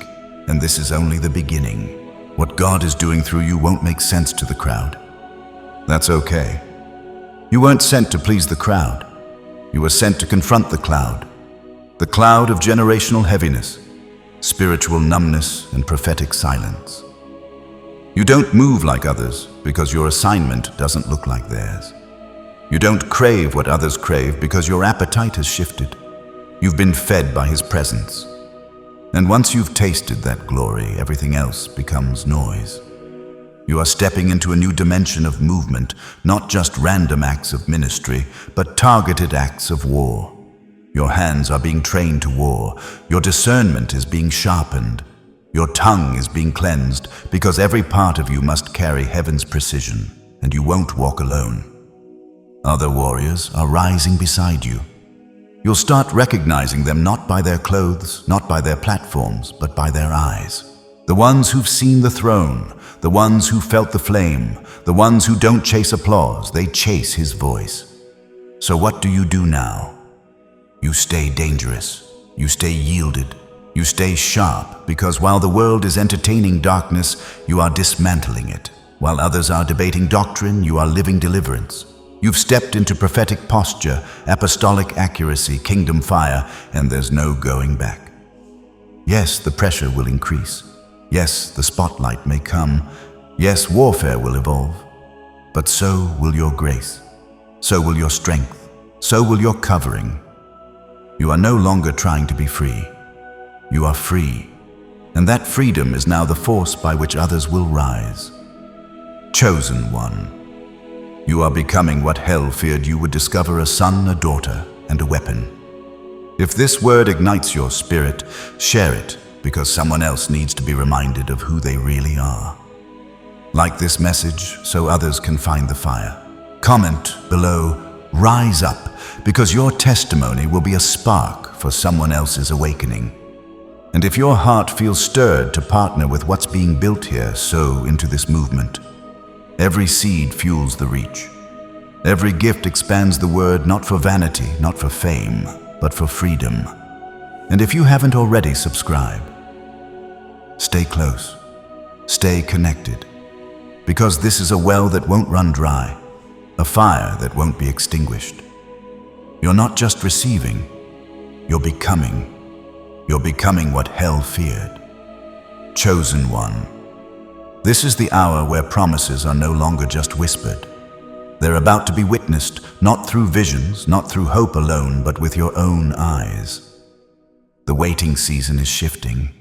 And this is only the beginning. What God is doing through you won't make sense to the crowd. That's okay. You weren't sent to please the crowd. You were sent to confront the cloud of generational heaviness, spiritual numbness, and prophetic silence. You don't move like others because your assignment doesn't look like theirs. You don't crave what others crave because your appetite has shifted. You've been fed by His presence. And once you've tasted that glory, everything else becomes noise. You are stepping into a new dimension of movement, not just random acts of ministry, but targeted acts of war. Your hands are being trained to war. Your discernment is being sharpened. Your tongue is being cleansed, because every part of you must carry heaven's precision, and you won't walk alone. Other warriors are rising beside you. You'll start recognizing them not by their clothes, not by their platforms, but by their eyes. The ones who've seen the throne, the ones who felt the flame, the ones who don't chase applause, they chase His voice. So what do you do now? You stay dangerous. You stay yielded. You stay sharp, because while the world is entertaining darkness, you are dismantling it. While others are debating doctrine, you are living deliverance. You've stepped into prophetic posture, apostolic accuracy, kingdom fire, and there's no going back. Yes, the pressure will increase. Yes, the spotlight may come. Yes, warfare will evolve. But so will your grace. So will your strength. So will your covering. You are no longer trying to be free. You are free. And that freedom is now the force by which others will rise. Chosen one. You are becoming what hell feared you would discover: a son, a daughter, and a weapon. If this word ignites your spirit, share it, because someone else needs to be reminded of who they really are. Like this message, so others can find the fire. Comment below, "Rise up," because your testimony will be a spark for someone else's awakening. And if your heart feels stirred to partner with what's being built here, sow into this movement. Every seed fuels the reach. Every gift expands the word, not for vanity, not for fame, but for freedom. And if you haven't already, subscribe. Stay close. Stay connected. Because this is a well that won't run dry, a fire that won't be extinguished. You're not just receiving, you're becoming. You're becoming what hell feared. Chosen one. This is the hour where promises are no longer just whispered. They're about to be witnessed, not through visions, not through hope alone, but with your own eyes. The waiting season is shifting.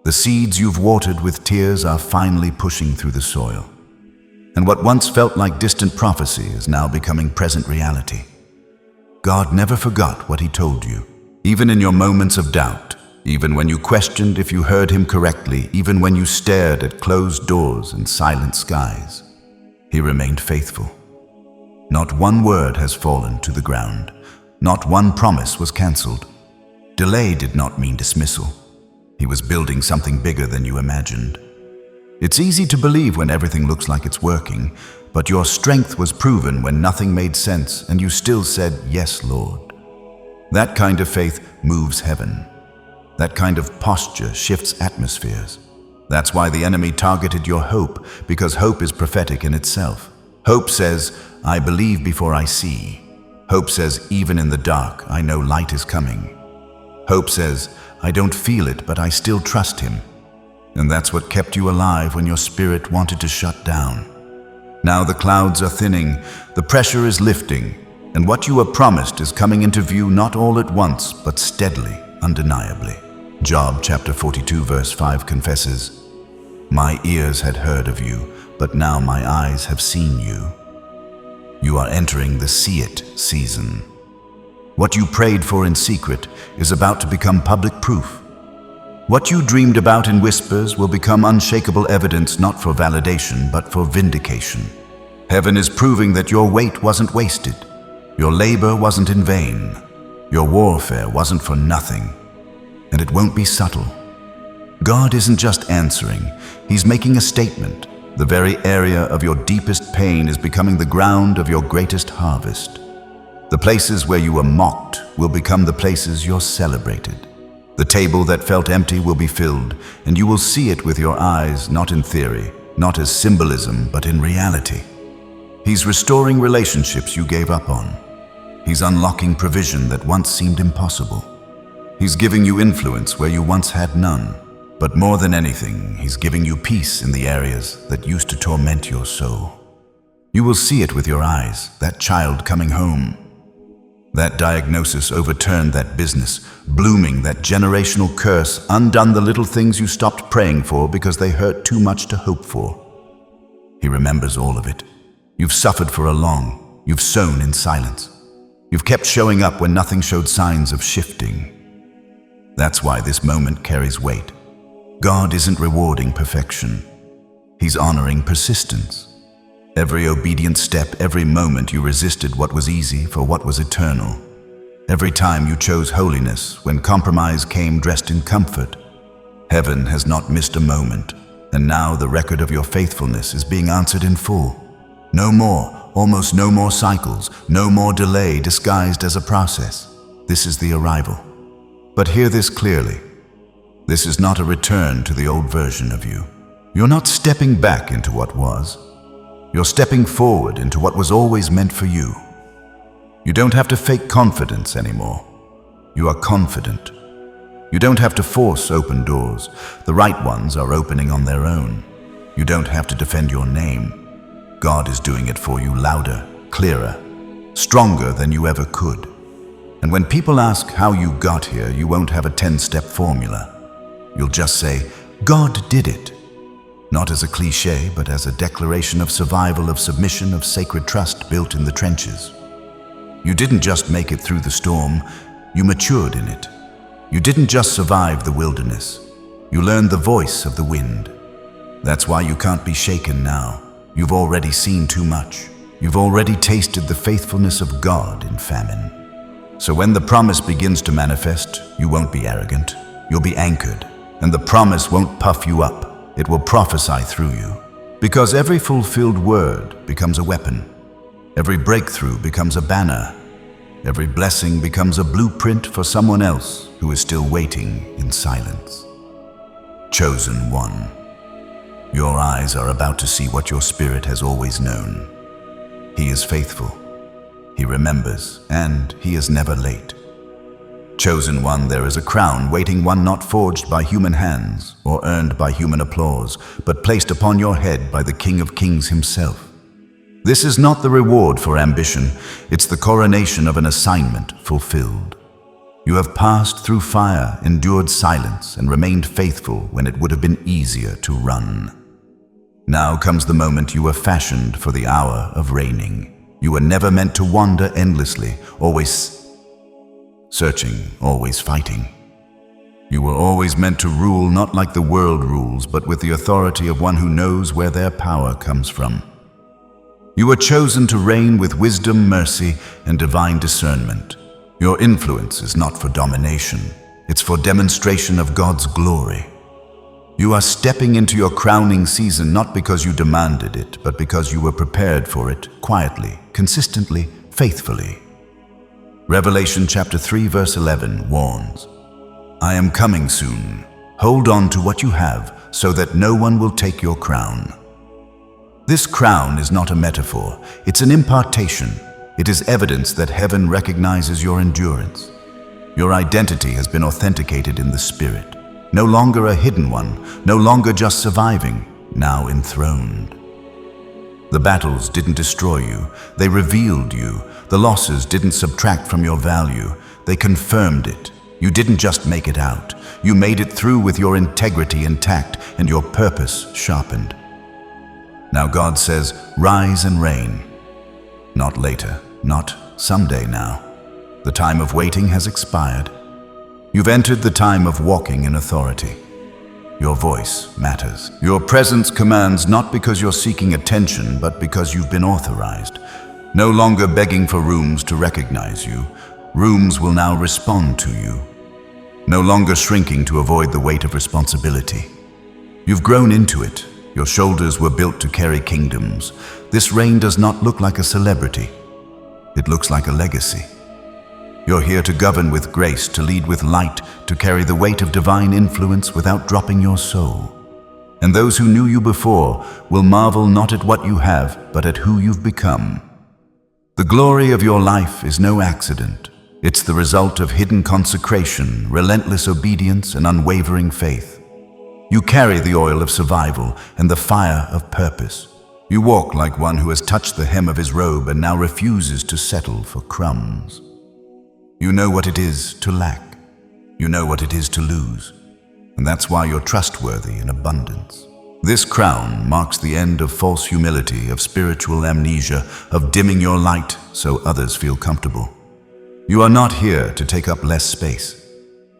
The seeds you've watered with tears are finally pushing through the soil. And what once felt like distant prophecy is now becoming present reality. God never forgot what He told you. Even in your moments of doubt, even when you questioned if you heard Him correctly, even when you stared at closed doors and silent skies, He remained faithful. Not one word has fallen to the ground. Not one promise was cancelled. Delay did not mean dismissal. He was building something bigger than you imagined. It's easy to believe when everything looks like it's working, but your strength was proven when nothing made sense and you still said, "Yes, Lord." That kind of faith moves heaven. That kind of posture shifts atmospheres. That's why the enemy targeted your hope, because hope is prophetic in itself. Hope says, "I believe before I see." Hope says, "Even in the dark, I know light is coming." Hope says, "I don't feel it, but I still trust Him." And that's what kept you alive when your spirit wanted to shut down. Now the clouds are thinning, the pressure is lifting, and what you were promised is coming into view, not all at once, but steadily, undeniably. Job chapter 42 verse 5 confesses, "My ears had heard of you, but now my eyes have seen you." You are entering the see it season. What you prayed for in secret is about to become public proof. What you dreamed about in whispers will become unshakable evidence, not for validation, but for vindication. Heaven is proving that your wait wasn't wasted. Your labor wasn't in vain. Your warfare wasn't for nothing. And it won't be subtle. God isn't just answering, He's making a statement. The very area of your deepest pain is becoming the ground of your greatest harvest. The places where you were mocked will become the places you're celebrated. The table that felt empty will be filled, and you will see it with your eyes, not in theory, not as symbolism, but in reality. He's restoring relationships you gave up on. He's unlocking provision that once seemed impossible. He's giving you influence where you once had none. But more than anything, He's giving you peace in the areas that used to torment your soul. You will see it with your eyes, that child coming home. That diagnosis overturned that business, blooming that generational curse, undone the little things you stopped praying for because they hurt too much to hope for. He remembers all of it. You've suffered for a long, you've sown in silence. You've kept showing up when nothing showed signs of shifting. That's why this moment carries weight. God isn't rewarding perfection. He's honoring persistence. Every obedient step, every moment you resisted what was easy for what was eternal. Every time you chose holiness when compromise came dressed in comfort. Heaven has not missed a moment, and now the record of your faithfulness is being answered in full. No more, almost no more cycles, no more delay disguised as a process. This is the arrival. But hear this clearly. This is not a return to the old version of you. You're not stepping back into what was. You're stepping forward into what was always meant for you. You don't have to fake confidence anymore. You are confident. You don't have to force open doors. The right ones are opening on their own. You don't have to defend your name. God is doing it for you louder, clearer, stronger than you ever could. And when people ask how you got here, you won't have a 10-step formula. You'll just say, God did it. Not as a cliché, but as a declaration of survival, of submission, of sacred trust built in the trenches. You didn't just make it through the storm, you matured in it. You didn't just survive the wilderness, you learned the voice of the wind. That's why you can't be shaken now. You've already seen too much. You've already tasted the faithfulness of God in famine. So when the promise begins to manifest, you won't be arrogant. You'll be anchored, and the promise won't puff you up. It will prophesy through you. Because every fulfilled word becomes a weapon. Every breakthrough becomes a banner. Every blessing becomes a blueprint for someone else who is still waiting in silence. Chosen one. Your eyes are about to see what your spirit has always known. He is faithful. He remembers, and he is never late. Chosen one, there is a crown waiting, one not forged by human hands or earned by human applause, but placed upon your head by the King of Kings himself. This is not the reward for ambition, it's the coronation of an assignment fulfilled. You have passed through fire, endured silence, and remained faithful when it would have been easier to run. Now comes the moment you were fashioned for, the hour of reigning. You were never meant to wander endlessly, always searching, always fighting. You were always meant to rule not like the world rules, but with the authority of one who knows where their power comes from. You were chosen to reign with wisdom, mercy, and divine discernment. Your influence is not for domination, it's for demonstration of God's glory. You are stepping into your crowning season not because you demanded it, but because you were prepared for it, quietly, consistently, faithfully. Revelation chapter 3 verse 11 warns, "I am coming soon. Hold on to what you have so that no one will take your crown." This crown is not a metaphor, it's an impartation. It is evidence that heaven recognizes your endurance. Your identity has been authenticated in the Spirit. No longer a hidden one, no longer just surviving, now enthroned. The battles didn't destroy you, they revealed you. The losses didn't subtract from your value, they confirmed it. You didn't just make it out, you made it through with your integrity intact and your purpose sharpened. Now God says, rise and reign. Not later, not someday now. The time of waiting has expired. You've entered the time of walking in authority. Your voice matters. Your presence commands not because you're seeking attention, but because you've been authorized. No longer begging for rooms to recognize you. Rooms will now respond to you. No longer shrinking to avoid the weight of responsibility. You've grown into it. Your shoulders were built to carry kingdoms. This reign does not look like a celebrity. It looks like a legacy. You're here to govern with grace, to lead with light, to carry the weight of divine influence without dropping your soul. And those who knew you before will marvel not at what you have, but at who you've become. The glory of your life is no accident. It's the result of hidden consecration, relentless obedience, and unwavering faith. You carry the oil of survival and the fire of purpose. You walk like one who has touched the hem of his robe and now refuses to settle for crumbs. You know what it is to lack. You know what it is to lose. And that's why you're trustworthy in abundance. This crown marks the end of false humility, of spiritual amnesia, of dimming your light so others feel comfortable. You are not here to take up less space.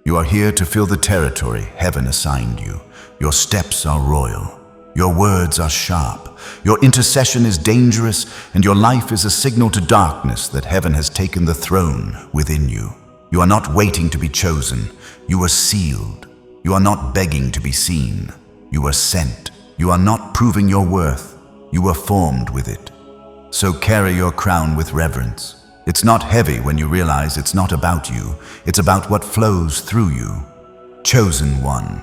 You are here to fill the territory heaven assigned you. Your steps are royal. Your words are sharp. Your intercession is dangerous, and your life is a signal to darkness that heaven has taken the throne within you. You are not waiting to be chosen. You are sealed. You are not begging to be seen. You are sent. You are not proving your worth. You were formed with it. So carry your crown with reverence. It's not heavy when you realize it's not about you. It's about what flows through you. Chosen one.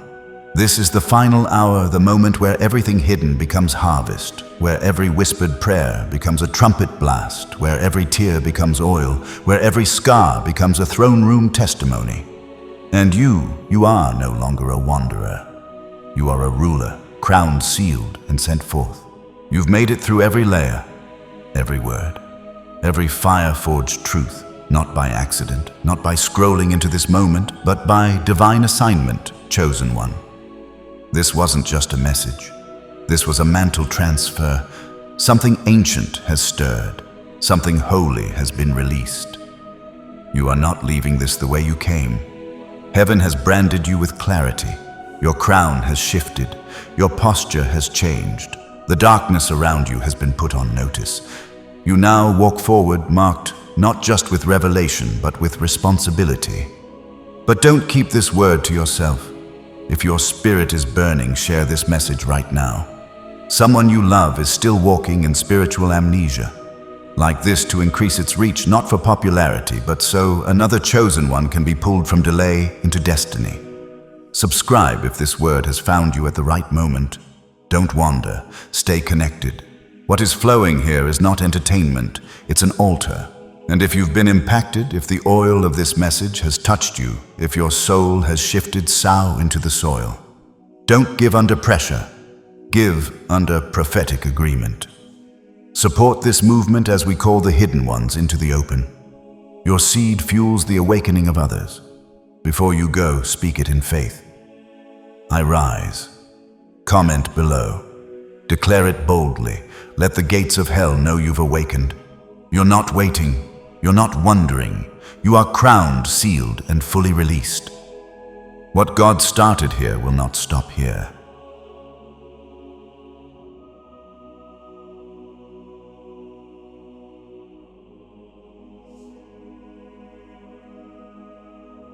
This is the final hour, the moment where everything hidden becomes harvest, where every whispered prayer becomes a trumpet blast, where every tear becomes oil, where every scar becomes a throne room testimony. And you are no longer a wanderer. You are a ruler, crowned, sealed, and sent forth. You've made it through every layer, every word, every fire-forged truth, not by accident, not by scrolling into this moment, but by divine assignment, chosen one. This wasn't just a message. This was a mantle transfer. Something ancient has stirred. Something holy has been released. You are not leaving this the way you came. Heaven has branded you with clarity. Your crown has shifted. Your posture has changed. The darkness around you has been put on notice. You now walk forward marked not just with revelation, but with responsibility. But don't keep this word to yourself. If your spirit is burning, share this message right now. Someone you love is still walking in spiritual amnesia. Like this to increase its reach, not for popularity, but so another chosen one can be pulled from delay into destiny. Subscribe if this word has found you at the right moment. Don't wander. Stay connected. What is flowing here is not entertainment, it's an altar. And if you've been impacted, if the oil of this message has touched you, if your soul has shifted, sow into the soil. Don't give under pressure. Give under prophetic agreement. Support this movement as we call the hidden ones into the open. Your seed fuels the awakening of others. Before you go, speak it in faith. I rise. Comment below. Declare it boldly. Let the gates of hell know you've awakened. You're not waiting. You're not wondering. You are crowned, sealed, and fully released. What God started here will not stop here.